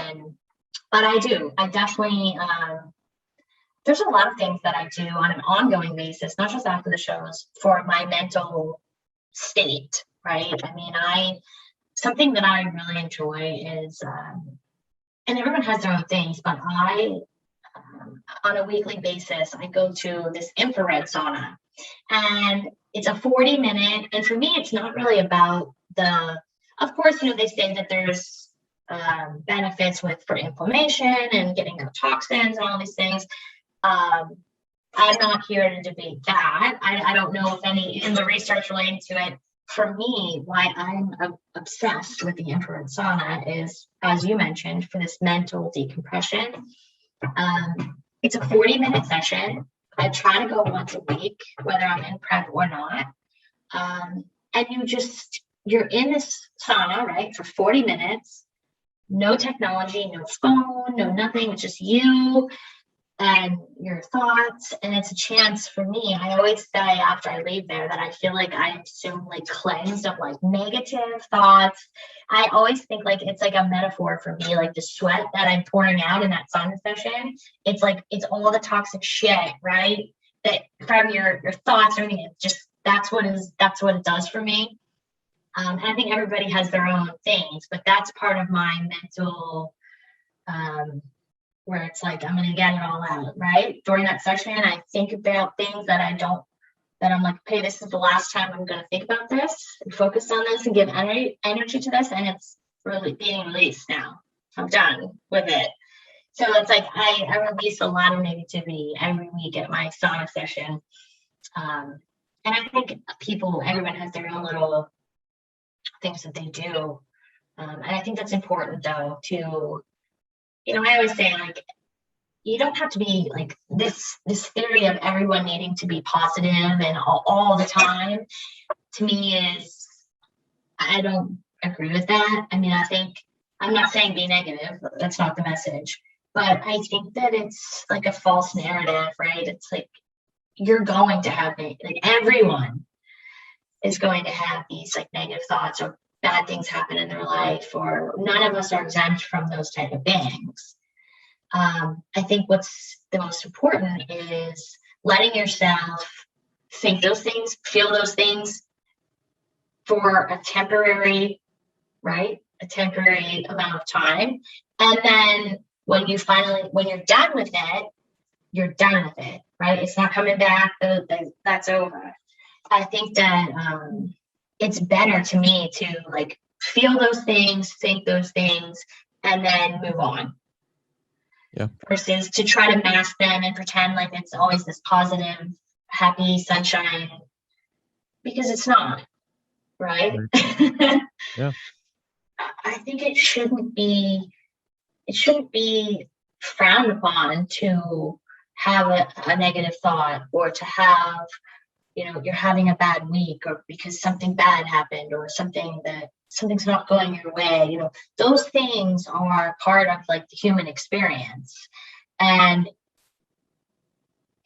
But I definitely, there's a lot of things that I do on an ongoing basis, not just after the shows, for my mental state, right? I mean, something that I really enjoy is, and everyone has their own things, but on a weekly basis, I go to this infrared sauna, and it's a 40-minute, and for me, it's not really about of course, they say that there's benefits for inflammation and getting out toxins and all these things. I'm not here to debate that. I don't know if any in the research relating to it. For me, why I'm obsessed with the infrared sauna is, as you mentioned, for this mental decompression. It's a 40-minute session. I try to go once a week, whether I'm in prep or not. And you're in this sauna, right, for 40 minutes. No technology, no phone, no nothing. It's just you and your thoughts. And it's a chance for me. I always say after I leave there that I feel like I'm so like cleansed of like negative thoughts. I always think like it's like a metaphor for me, like the sweat that I'm pouring out in that sauna session. It's like, it's all the toxic shit, right? That from your thoughts or anything. It's just, that's what it does for me. And I think everybody has their own things, but that's part of my mental, where it's like, I'm going to get it all out, right? During that session, I think about things that I'm like, okay, this is the last time I'm going to think about this and focus on this and give energy to this. And it's really being released now. I'm done with it. So it's like, I release a lot of negativity every week at my sauna session. And I think everyone has their own little things that they do. And I think that's important though, to, I always say like, you don't have to be like this theory of everyone needing to be positive and all the time, to me is, I don't agree with that. I mean, I'm not saying be negative, that's not the message, but I think that it's like a false narrative, right? It's like, you're going to have, like everyone is going to have these like negative thoughts or bad things happen in their life, or none of us are exempt from those type of things. I think what's the most important is letting yourself think those things, feel those things for a temporary amount of time. And then when you're done with it, you're done with it, right? It's not coming back. That's over. I think that it's better to me to like feel those things, think those things, and then move on. Yeah. Versus to try to mask them and pretend like it's always this positive, happy sunshine, because it's not, right? Yeah. I think it shouldn't be frowned upon to have a negative thought, or to have, you're having a bad week, or because something bad happened, or something's not going your way. Those things are part of like the human experience. And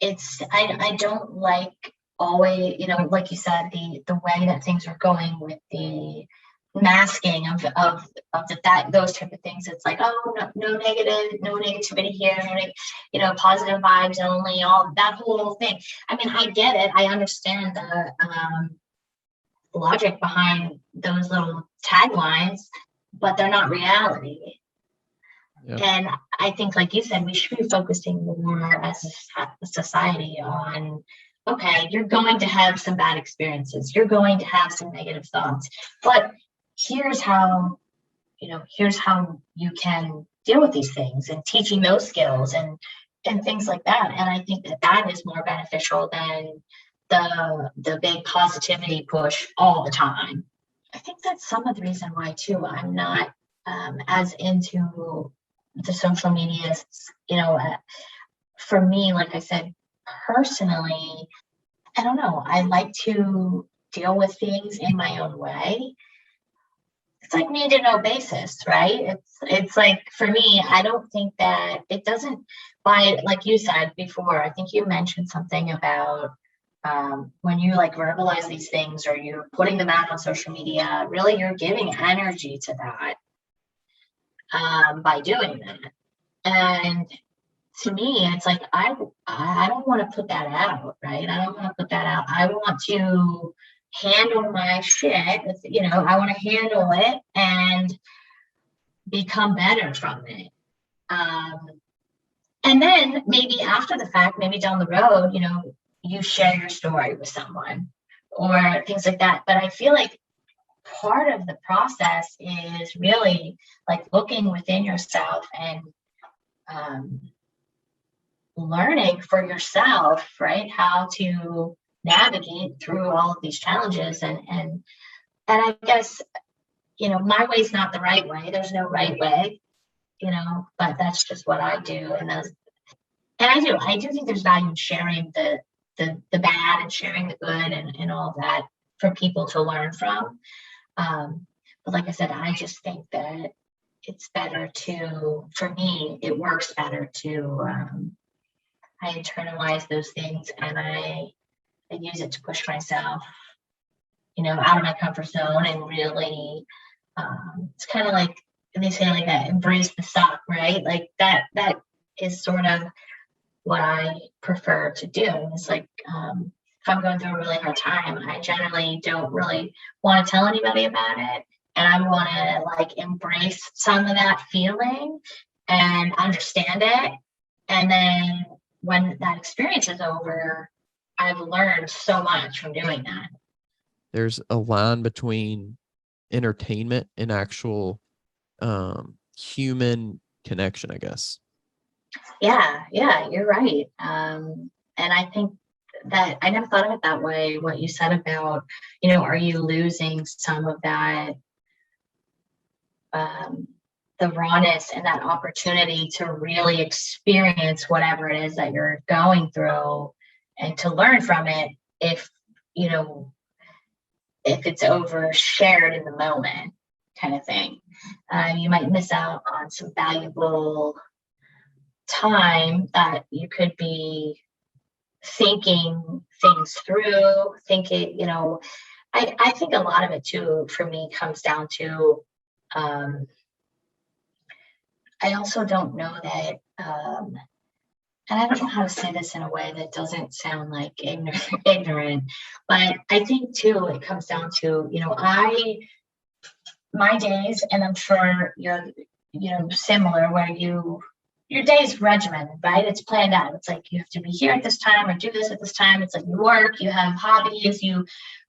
I don't like always, like you said, the way that things are going with the masking of those type of things. It's like, oh, no negativity here, positive vibes only, all that whole thing. I mean, I get it. I understand the logic behind those little taglines, but they're not reality. Yep. And I think, like you said, we should be focusing more as a society on, okay, you're going to have some bad experiences, you're going to have some negative thoughts, but here's how, here's how you can deal with these things, and teaching those skills and things like that. And I think that is more beneficial than the big positivity push all the time. I think that's some of the reason why too I'm not as into the social media. For me, like I said, personally, I don't know. I like to deal with things in my own way. It's like need to know basis, right? It's like, for me, I don't think that it doesn't, by, like you said before, I think you mentioned something about when you like verbalize these things or you're putting them out on social media, really you're giving energy to that by doing that. And to me, it's like I don't want to put that out, right? I don't want to put that out. I want to handle my shit. I want to handle it and become better from it. And then maybe after the fact, maybe down the road, you share your story with someone or things like that. But I feel like part of the process is really like looking within yourself and learning for yourself, right, how to navigate through all of these challenges. And I guess, my way is not the right way. There's no right way, but that's just what I do. And I do think there's value in sharing the bad and sharing the good and all of that for people to learn from. But like I said, I just think that it's better for me, it works better to, I internalize those things and I use it to push myself, out of my comfort zone and really, it's kind of like they say, like that, embrace the suck, right? Like that is sort of what I prefer to do. It's like, if I'm going through a really hard time, I generally don't really want to tell anybody about it. And I want to like embrace some of that feeling and understand it. And then when that experience is over, I've learned so much from doing that. There's a line between entertainment and actual human connection, I guess. Yeah, you're right. And I think that I never thought of it that way. What you said about, are you losing some of that, the rawness and that opportunity to really experience whatever it is that you're going through and to learn from it if it's overshared in the moment kind of thing. You might miss out on some valuable time that you could be thinking things through, I think a lot of it too, for me, comes down to, I also don't know that, and I don't know how to say this in a way that doesn't sound like ignorant, but I think too, it comes down to, my days, and I'm sure you're, similar, where your day's regimented, right? It's planned out. It's like you have to be here at this time or do this at this time. It's like you work, you have hobbies,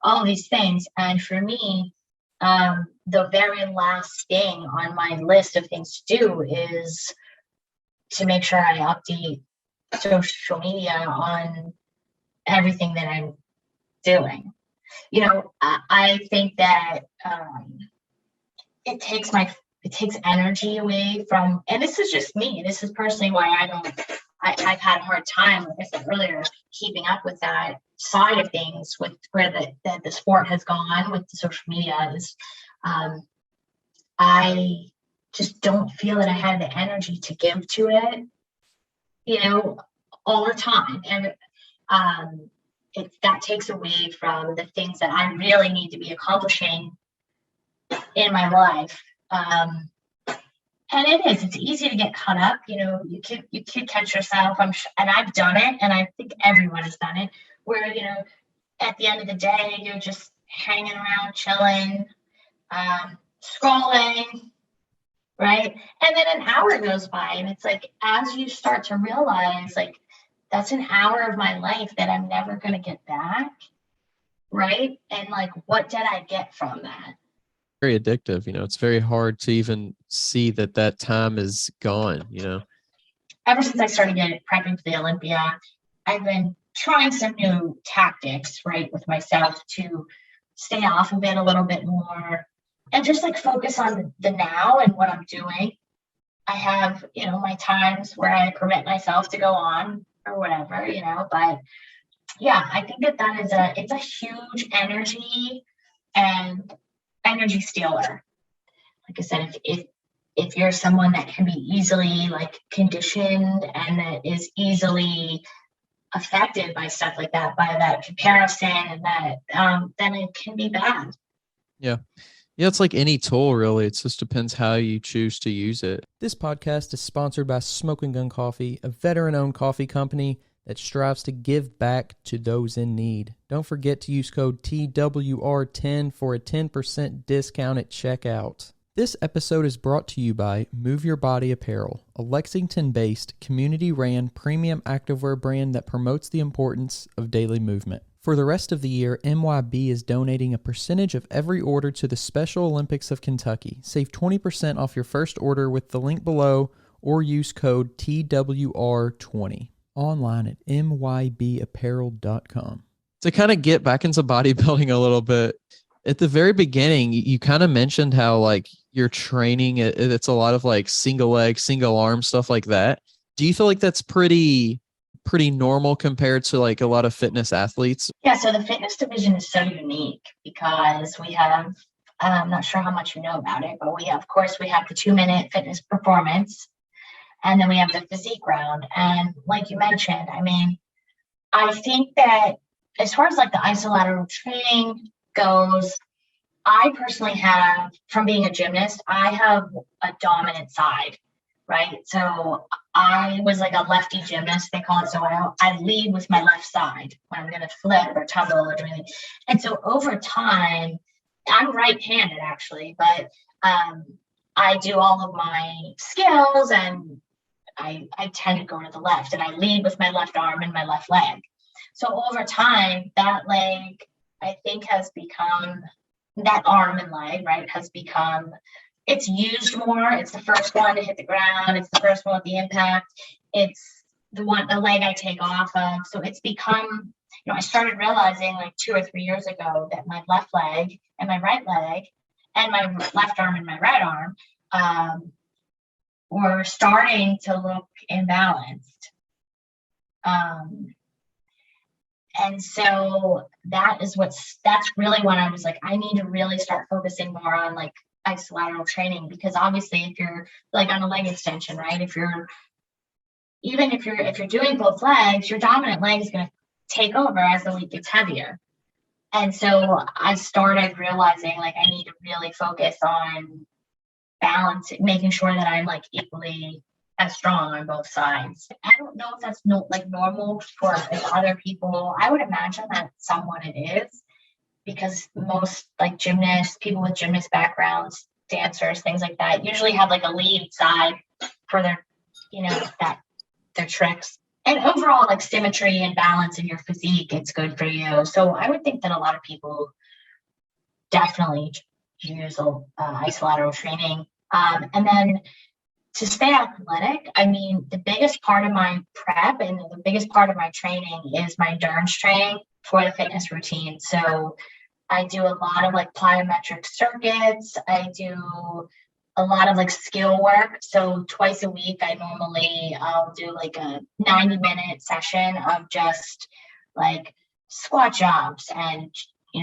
all of these things. And for me, the very last thing on my list of things to do is to make sure I update social media on everything that I'm doing. I think that it takes energy away from, and this is just me. This is personally why I've had a hard time, like I said earlier, keeping up with that side of things with where the sport has gone with the social media is, I just don't feel that I have the energy to give to it, all the time. And that takes away from the things that I really need to be accomplishing in my life. And it's easy to get caught up. You could catch yourself. And I've done it, and I think everyone has done it, where, at the end of the day, you're just hanging around, chilling, scrolling, right? And then an hour goes by, and it's like, as you start to realize, like, that's an hour of my life that I'm never going to get back, right? And like, what did I get from that? very addictive. It's very hard to even see that time is gone, Ever since I started prepping for the Olympia, I've been trying some new tactics, right, with myself to stay off of it a little bit more and just like focus on the now and what I'm doing. I have, my times where I permit myself to go on or whatever, but yeah, I think that it's a huge energy and energy stealer. Like I said, if you're someone that can be easily like conditioned and that is easily affected by stuff like that, by that comparison and that, then it can be bad. Yeah. Yeah, it's like any tool, really. It just depends how you choose to use it. This podcast is sponsored by Smoking Gun Coffee, a veteran-owned coffee company that strives to give back to those in need. Don't forget to use code TWR10 for a 10% discount at checkout. This episode is brought to you by Move Your Body Apparel, a Lexington-based, community-ran premium activewear brand that promotes the importance of daily movement. For the rest of the year, MYB is donating a percentage of every order to the Special Olympics of Kentucky. Save 20% off your first order with the link below or use code TWR20. Online at mybapparel.com. To kind of get back into bodybuilding a little bit, at the very beginning, you kind of mentioned how like your training, it's a lot of like single leg, single arm, stuff like that. Do you feel like that's pretty normal compared to like a lot of fitness athletes? Yeah, so the fitness division is so unique because we have, I'm not sure how much you know about it, but we have the 2-minute fitness performance, and then we have the physique round. And like you mentioned, I mean, I think that as far as like the isolateral training goes, I personally have, from being a gymnast, I have a dominant side, right? So I was like a lefty gymnast, they call it. So I lead with my left side when I'm going to flip or tumble or do anything. And so over time, I'm right-handed actually, but I do all of my skills and I tend to go to the left and I lead with my left arm and my left leg. So over time, that leg, I think, has become, that arm and leg, right, has become, it's used more. It's the first one to hit the ground. It's the first one with the impact. It's the leg I take off of. So it's become, I started realizing like 2 or 3 years ago that my left leg and my right leg and my left arm and my right arm were starting to look imbalanced. And so that's really when I was like, I need to really start focusing more on like isolateral training, because obviously if you're like on a leg extension, right? If you're doing both legs, your dominant leg is going to take over as the weight gets heavier. And so I started realizing like I need to really focus on balance, making sure that I'm like equally as strong on both sides. I don't know if that's normal for other people. I would imagine that somewhat it is, because most like gymnasts, people with gymnast backgrounds, dancers, things like that, usually have like a lead side for their, their tricks. And overall, like symmetry and balance in your physique, it's good for you. So I would think that a lot of people definitely use isolateral training. And then to stay athletic, I mean, the biggest part of my prep and the biggest part of my training is my endurance training for the fitness routine. So I do a lot of like plyometric circuits. I do a lot of like skill work. So twice a week, I'll do like a 90-minute session of just like squat jumps and,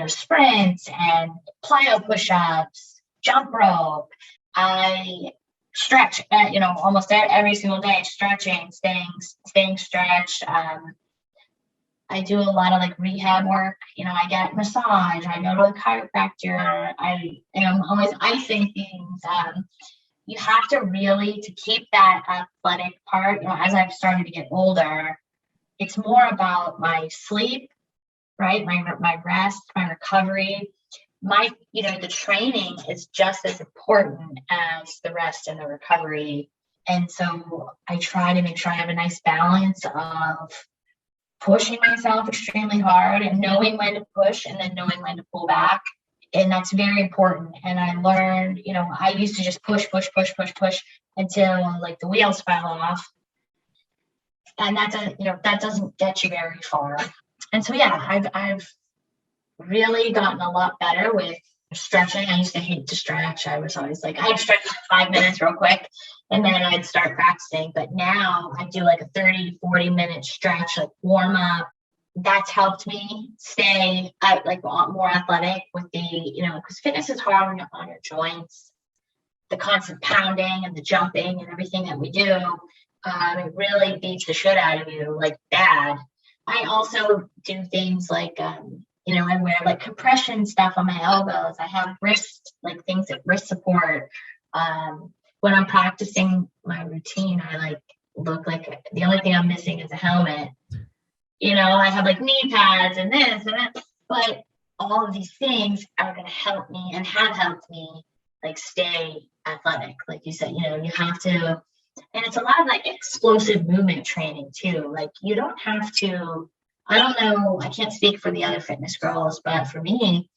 sprints and plyo push-ups, jump rope. I stretch, almost every single day, stretching, staying stretched. I do a lot of like rehab work. I get massage. I go to a chiropractor. I am always icing things. You have to really, to keep that athletic part, as I've started to get older, it's more about my sleep, right? My rest, my recovery. The training is just as important as the rest and the recovery. And so I try to make sure I have a nice balance of pushing myself extremely hard and knowing when to push and then knowing when to pull back And that's very important. And I learned, I used to just push until like the wheels fell off. And that doesn't get you very far. And so, yeah, I've really gotten a lot better with stretching. I used to hate to stretch. I was always like, I'd stretch for 5 minutes real quick and then I'd start practicing. But now I do like a 30 to 40 minute stretch, like warm up. That's helped me stay like more athletic with because fitness is hard on your joints, the constant pounding and the jumping and everything that we do. It really beats the shit out of you, like bad. I also do things like, I wear like compression stuff on my elbows. I have things that wrist support. When I'm practicing my routine, I like look like the only thing I'm missing is a helmet. I have like knee pads and this and that, but all of these things are going to help me and have helped me like stay athletic. Like you said, you have to, and it's a lot of like explosive movement training too. Like you don't have to, I don't know, I can't speak for the other fitness girls, but for me,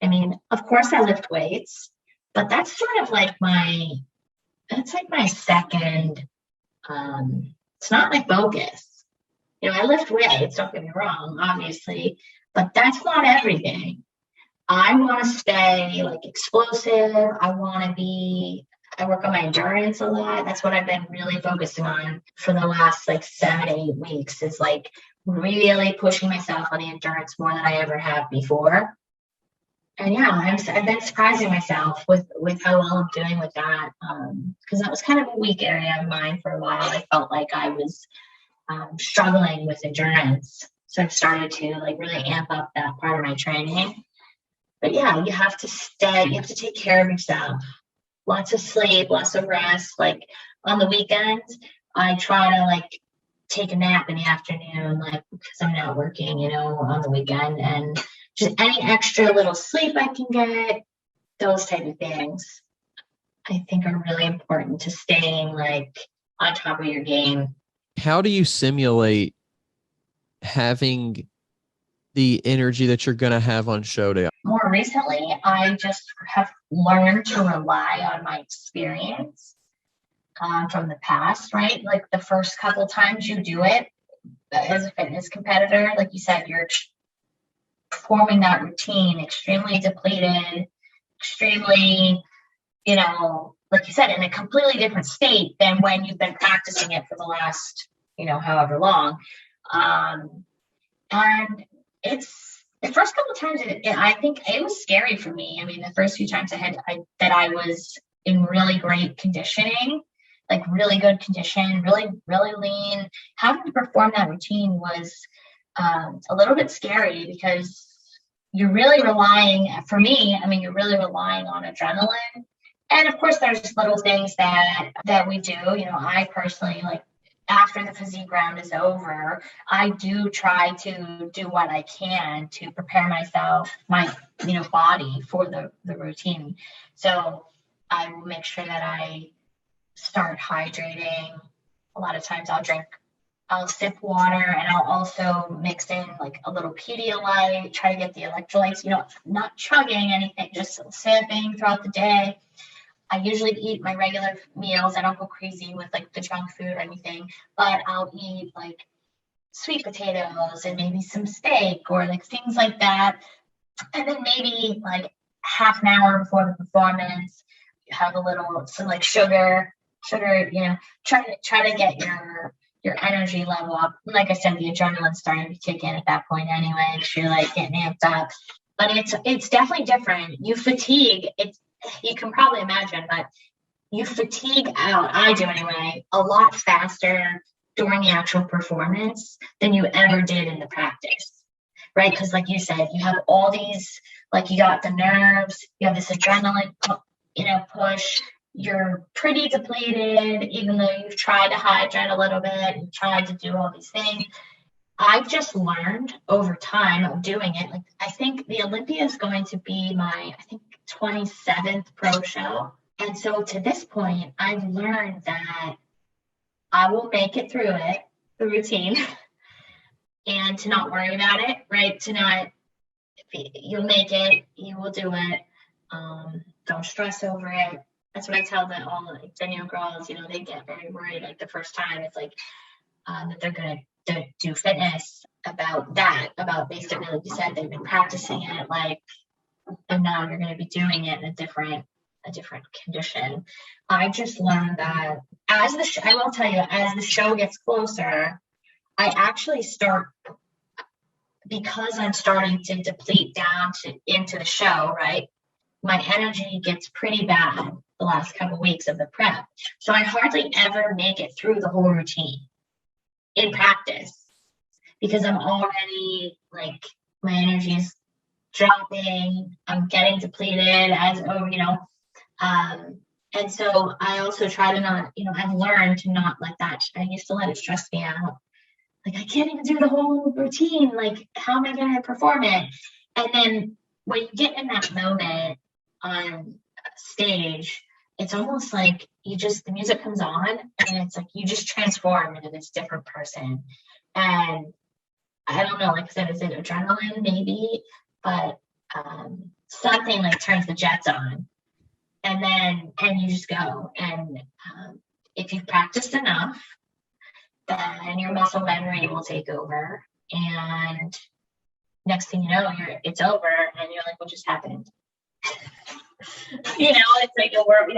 I mean, of course I lift weights, but that's sort of like my second, it's not my focus. I lift weights, don't get me wrong, obviously, but that's not everything. I want to stay like explosive. I work on my endurance a lot. That's what I've been really focusing on for the last like 7 to 8 weeks, is like really pushing myself on the endurance more than I ever have before. And yeah, I've been surprising myself with how well I'm doing with that. Because that was kind of a weak area of mine for a while. I felt like I was struggling with endurance. So I've started to like really amp up that part of my training. But yeah, you have to take care of yourself. Lots of sleep, lots of rest. Like on the weekends, I try to like take a nap in the afternoon, like because I'm not working, on the weekend, and just any extra little sleep I can get, those type of things, I think are really important to staying like on top of your game. How do you simulate having the energy that you're going to have on show day? More recently, I just have learned to rely on my experience from the past, right? Like the first couple times you do it as a fitness competitor, like you said, you're performing that routine extremely depleted, extremely, like you said, in a completely different state than when you've been practicing it for the last, however long. And it's the first couple of times, I think it was scary for me. I mean, the first few times I was in really great conditioning, like really good condition, really, really lean. Having to perform that routine was a little bit scary because you're really relying, for me, you're really relying on adrenaline. And of course, there's little things that we do. I personally, like, after the physique round is over, I do try to do what I can to prepare myself, my body for the routine. So I will make sure that I start hydrating. A lot of times I'll sip water, and I'll also mix in like a little Pedialyte, try to get the electrolytes, not chugging anything, just sipping throughout the day. I usually eat my regular meals. I don't go crazy with like the junk food or anything, but I'll eat like sweet potatoes and maybe some steak or like things like that. And then maybe like half an hour before the performance, you have some like sugar, try to get your energy level up. Like I said, the adrenaline's starting to kick in at that point anyway, because you're like getting amped up. But it's definitely different. You fatigue. You can probably imagine, but you fatigue out, I do anyway, a lot faster during the actual performance than you ever did in the practice, right? Because like you said, you have all these, like you got the nerves, you have this adrenaline, push. You're pretty depleted, even though you've tried to hydrate a little bit and tried to do all these things. I've just learned over time of doing it. Like I think the Olympia is going to be my, 27th pro show. And so to this point, I've learned that I will make it through it, the routine, and to not worry about it, right? To not You'll make it. You will do it. Don't stress over it. That's what I tell all the new girls. They get very worried like the first time. It's like that they're gonna do fitness about basically like you said, they've been practicing it and now you're gonna be doing it in a different condition. I just learned that I will tell you, as the show gets closer, I actually start, because I'm starting to deplete down into the show, right? My energy gets pretty bad the last couple of weeks of the prep. So I hardly ever make it through the whole routine in practice because I'm already like, my energy's dropping, I'm getting depleted and so I also try to not, I've learned to not let that, I used to let it stress me out. Like, I can't even do the whole routine. Like, how am I going to perform it? And then when you get in that moment on stage, it's almost like the music comes on and it's like you just transform into this different person. And I don't know, like I said, is it adrenaline? Maybe, but something like turns the jets on. And you just go. And if you've practiced enough, then your muscle memory will take over. And next thing you know, it's over and you're like, what just happened? It's like a word,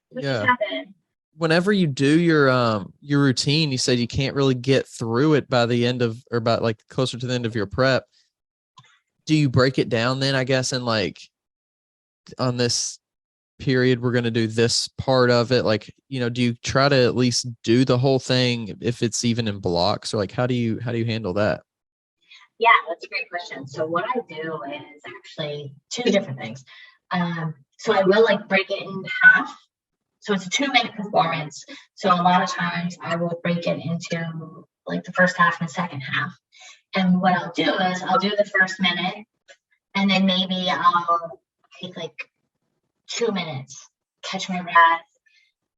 what just happened? Whenever you do your routine, you said you can't really get through it by the end of, or about like closer to the end of your prep. Do you break it down then, I guess, and like on this period we're going to do this part of it, like, do you try to at least do the whole thing if it's even in blocks, or like how do you handle that? Yeah, that's a great question. So what I do is actually two different things. So I will like break it in half. So it's a 2-minute performance. So a lot of times I will break it into like the first half and the second half. And what I'll do is I'll do the first minute and then maybe I'll take like 2 minutes, catch my breath,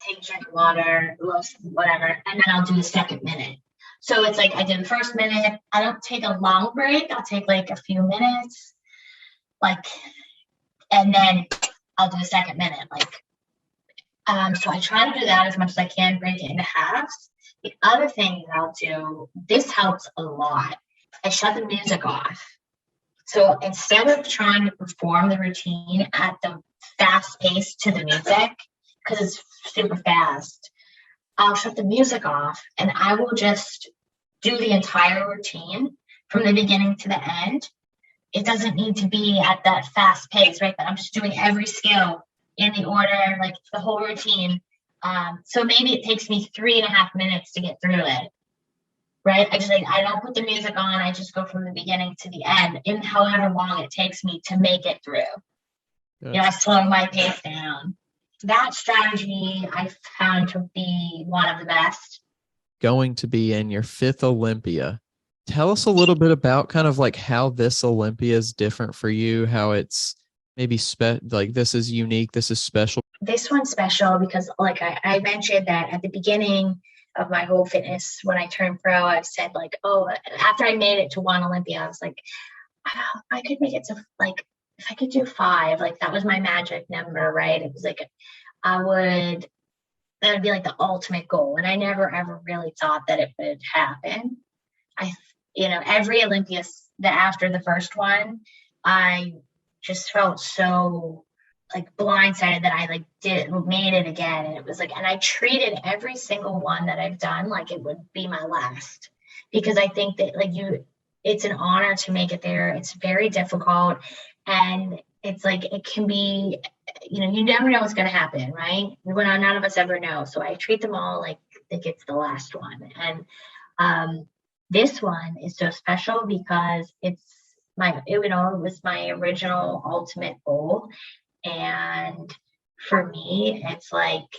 take a drink of water, whatever, and then I'll do the second minute. So it's like I did the first minute. I don't take a long break. I'll take like a few minutes, and then I'll do the second minute. So I try to do that as much as I can, break it into halves. The other thing that I'll do, this helps a lot. I shut the music off. So instead of trying to perform the routine at the fast pace to the music, because it's super fast, I'll shut the music off and I will just do the entire routine from the beginning to the end. It doesn't need to be at that fast pace, right? But I'm just doing every skill in the order, like the whole routine. So maybe it takes me 3.5 minutes to get through it, right? I don't put the music on. I just go from the beginning to the end in however long it takes me to make it through. Gotcha. I slow my pace down. That strategy I found to be one of the best. Going to be in your 5th Olympia. Tell us a little bit about kind of like how this Olympia is different for you, how it's maybe like this is unique, this is special. This one's special because like I mentioned that at the beginning of my whole fitness, when I turned pro, I said like, oh, after I made it to 1 Olympia, I was like, I could make it to like, if I could do 5, like that was my magic number, right? It was like, that would be like the ultimate goal. And I never, ever really thought that it would happen. Every Olympia that after the first one, I just felt so like blindsided that I like made it again. And it was like, and I treated every single one that I've done like it would be my last, because I think that like it's an honor to make it there. It's very difficult. And it's like, it can be, you never know what's going to happen, right? None of us ever know. So I treat them all like it's the last one. And this one is so special because it was my original ultimate goal. And for me, it's like,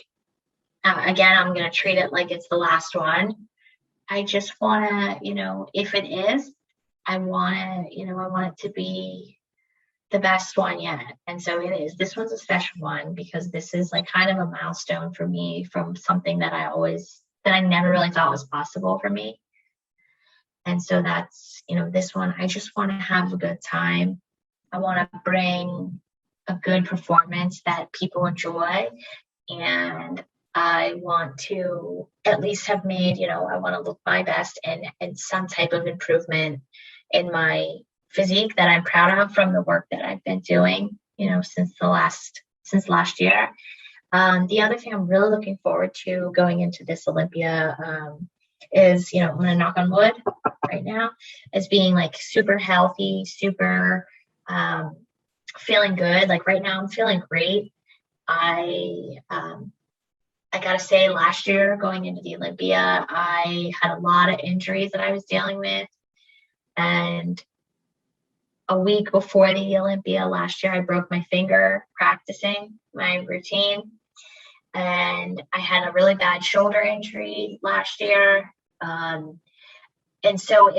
again, I'm going to treat it like it's the last one. I just want to, if it is, I want it to be the best one yet. And so it is. This one's a special one because this is like kind of a milestone for me from something that I never really thought was possible for me. And so that's, this one, I just want to have a good time. I want to bring a good performance that people enjoy. And I want to at least have made, I want to look my best and some type of improvement in my physique that I'm proud of from the work that I've been doing, since last year. The other thing I'm really looking forward to going into this Olympia is, I'm going to knock on wood right now, as being like super healthy, super feeling good. Like right now I'm feeling great. I got to say, last year going into the Olympia, I had a lot of injuries that I was dealing with. And a week before the Olympia last year, I broke my finger practicing my routine. And I had a really bad shoulder injury last year. And so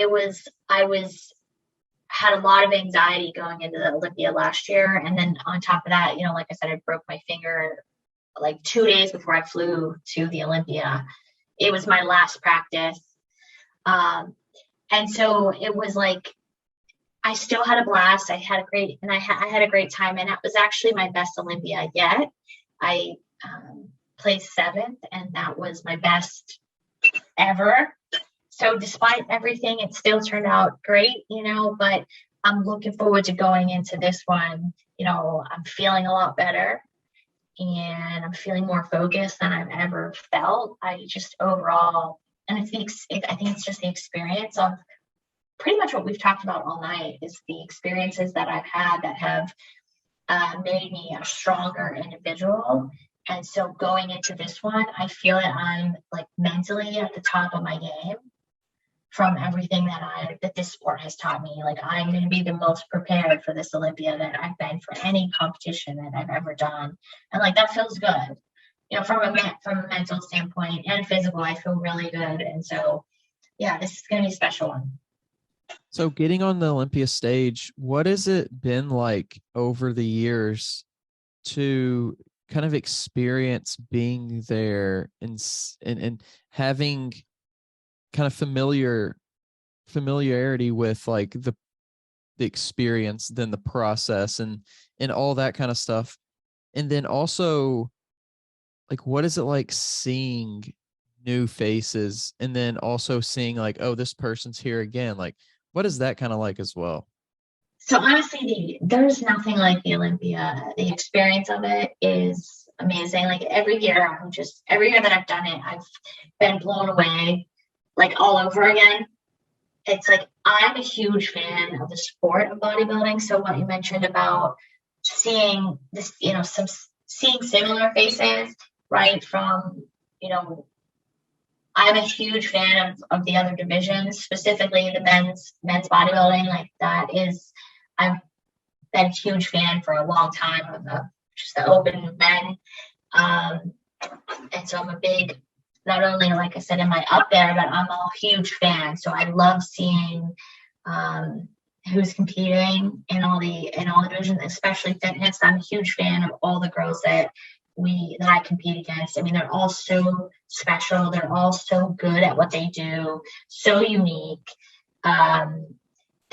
had a lot of anxiety going into the Olympia last year. And then on top of that, like I said, I broke my finger like 2 days before I flew to the Olympia. It was my last practice. And so it was like, I still had a blast. I had a great time. And that was actually my best Olympia yet. I placed 7th, and that was my best ever. So despite everything, it still turned out great, but I'm looking forward to going into this one. I'm feeling a lot better, and I'm feeling more focused than I've ever felt. I just overall, and I think it's just the experience of pretty much what we've talked about all night, is the experiences that I've had that have made me a stronger individual. And so going into this one, I feel that I'm like mentally at the top of my game from everything that this sport has taught me. Like, I'm going to be the most prepared for this Olympia that I've been for any competition that I've ever done. And like, that feels good, from a mental standpoint and physical, I feel really good. And so, yeah, this is going to be a special one. So getting on the Olympia stage, what has it been like over the years to kind of experience being there and having kind of familiarity with like the experience, then the process and all that kind of stuff? And then also, like, what is it like seeing new faces and then also seeing like, oh, this person's here again? Like, what is that kind of like as well? So honestly, there's nothing like the Olympia. The experience of it is amazing. Like every year that I've done it, I've been blown away, like all over again. It's like, I'm a huge fan of the sport of bodybuilding. So what you mentioned about seeing this, seeing similar faces, right? From, I'm a huge fan of the other divisions, specifically the men's bodybuilding. Like I've been a huge fan for a long time of just the open men. And so I'm a big, not only, like I said, am I up there, but I'm a huge fan. So I love seeing who's competing in all the divisions, especially fitness. I'm a huge fan of all the girls that I compete against. I mean, they're all so special. They're all so good at what they do, so unique. And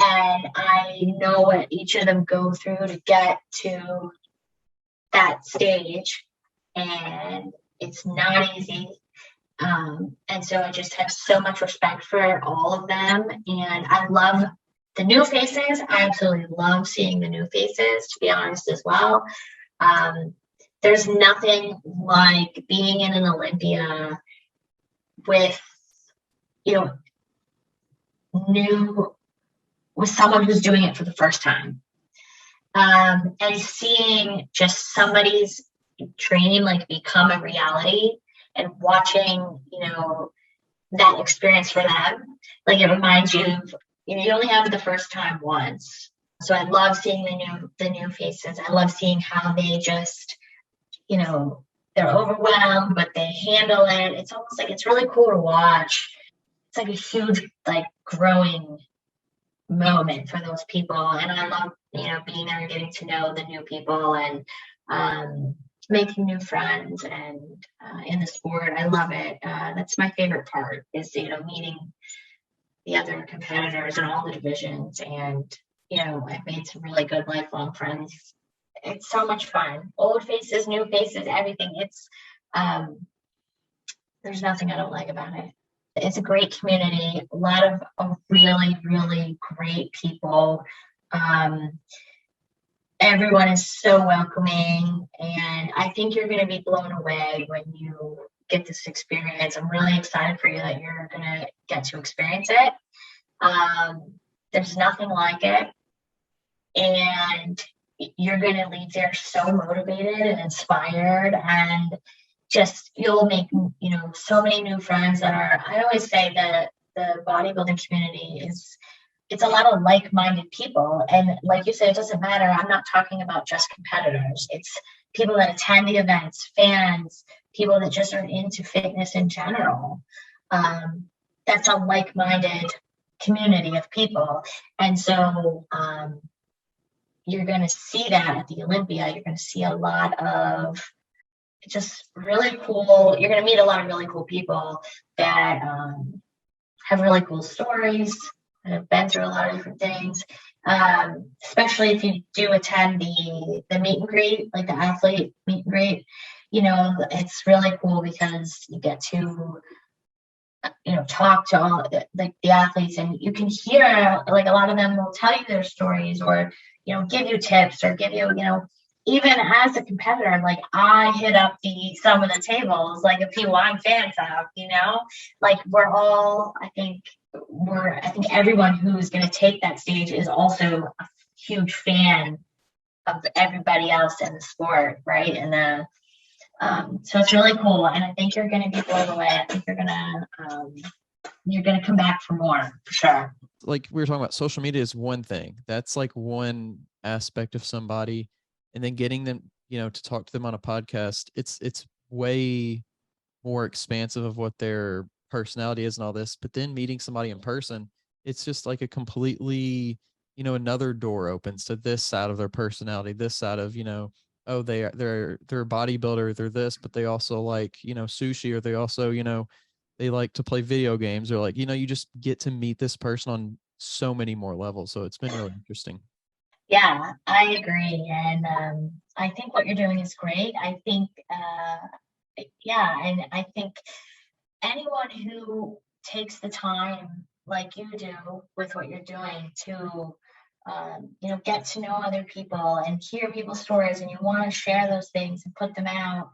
I know what each of them go through to get to that stage, and it's not easy. And so I just have so much respect for all of them, and I love the new faces. I absolutely love seeing the new faces, to be honest, as well. There's nothing like being in an Olympia with, with someone who's doing it for the first time. And seeing just somebody's dream like become a reality, and watching, that experience for them. Like, it reminds you of, you only have the first time once. So I love seeing the new faces. I love seeing how they just, they're overwhelmed, but they handle it. It's almost like, it's really cool to watch. It's like a huge, like, growing moment for those people. And I love, being there and getting to know the new people and making new friends and in the sport. I love it. That's my favorite part, is, meeting the other competitors in all the divisions. And, I've made some really good lifelong friends. It's so much fun. Old faces, new faces, everything. There's nothing I don't like about it. It's a great community, a lot of really, really great people. Everyone is so welcoming, and I think you're going to be blown away when you get this experience. I'm really excited for you that you're going to get to experience it. There's nothing like it, and you're going to leave there so motivated and inspired, and just you'll make so many new friends that are. I always say that the bodybuilding community it's a lot of like-minded people, and like you said, it doesn't matter. I'm not talking about just competitors. It's people that attend the events, fans, people that just are into fitness in general. That's a like-minded community of people, and so you're going to see that at the Olympia. You're going to see a lot of just really cool. You're going to meet a lot of really cool people that have really cool stories and have been through a lot of different things. Especially if you do attend the meet and greet, like the athlete meet and greet, it's really cool because you get to talk to all the athletes, and you can hear like a lot of them will tell you their stories, or give you tips, or give you even as a competitor, like I hit up some of the tables, like of people I'm fans of, like we're all, I think everyone who's going to take that stage is also a huge fan of everybody else in the sport, right? And so it's really cool, and I think you're going to be blown away. I think you're going to come back for more, for sure. Like we were talking about, social media is one thing. That's like one aspect of somebody. And then getting them, to talk to them on a podcast, it's way more expansive of what their personality is and all this. But then meeting somebody in person, it's just like a completely, another door opens to this side of their personality, this side of, oh, they're a bodybuilder, they're this, but they also like, sushi, or they also, they like to play video games, or like, you just get to meet this person on so many more levels. So it's been really interesting. Yeah, I agree. And I think what you're doing is great. I think, and I think anyone who takes the time like you do with what you're doing to, get to know other people and hear people's stories, and you want to share those things and put them out,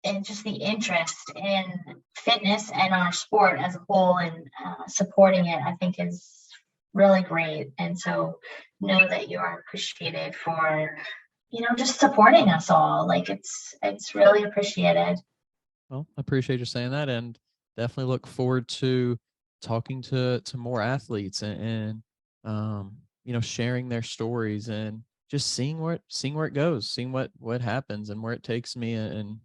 and just the interest in fitness and our sport as a whole, and supporting it, I think is really great. And so know that you are appreciated for, just supporting us all. Like it's really appreciated. Well, I appreciate you saying that, and definitely look forward to talking to more athletes and sharing their stories, and just seeing where it goes, seeing what happens and where it takes me, and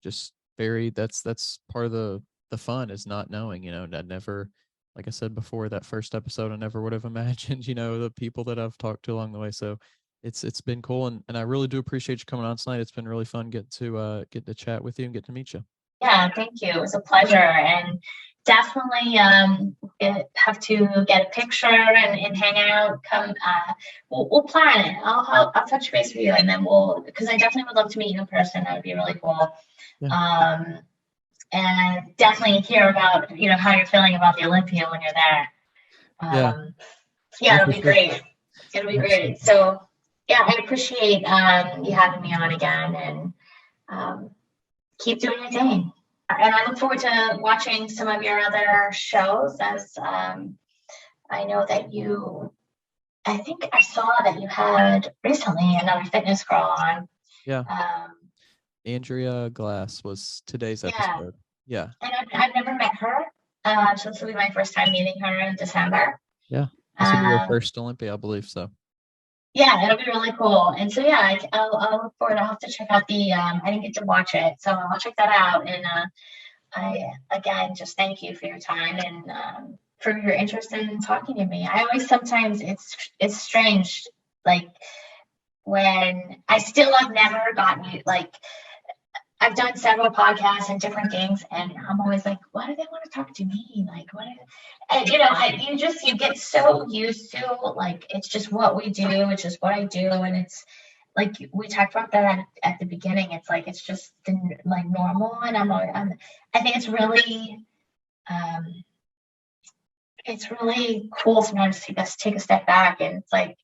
just that's part of the fun, is not knowing. I never, like I said before, that first episode, I never would have imagined, the people that I've talked to along the way. So it's been cool, and I really do appreciate you coming on tonight. It's been really fun getting to chat with you and get to meet you. Yeah, thank you. It was a pleasure, and definitely have to get a picture and hang out. Come, we'll plan it. I'll touch base with you, and then because I definitely would love to meet you in person. That would be really cool. Yeah. And definitely hear about, how you're feeling about the Olympia when you're there. It'll be great. It'll be great. So, I appreciate you having me on again, and keep doing your thing. And I look forward to watching some of your other shows, as I know that I think I saw that you had recently another fitness girl on. Yeah. Andrea Glass was today's episode. Yeah. And I've never met her. So this will be my first time meeting her in December. Yeah. This will be your first Olympia, I believe so. Yeah, it'll be really cool. And so, I'll look forward. I'll have to check out I didn't get to watch it, so I'll check that out. And I, again, just thank you for your time and for your interest in talking to me. Sometimes it's strange, like when I've never gotten, like, I've done several podcasts and different things, and I'm always like, why do they want to talk to me? Like, and you get so used to, like, it's just what we do, it's just what I do, and it's like we talked about that at the beginning. It's like it's just like normal, and I think it's really cool sometimes to take a step back, and it's like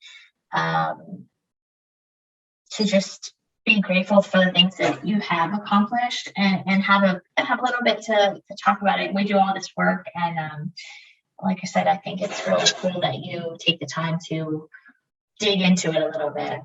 to just be grateful for the things that you have accomplished, and have a little bit to talk about it. We do all this work, and like I said, I think it's really cool that you take the time to dig into it a little bit.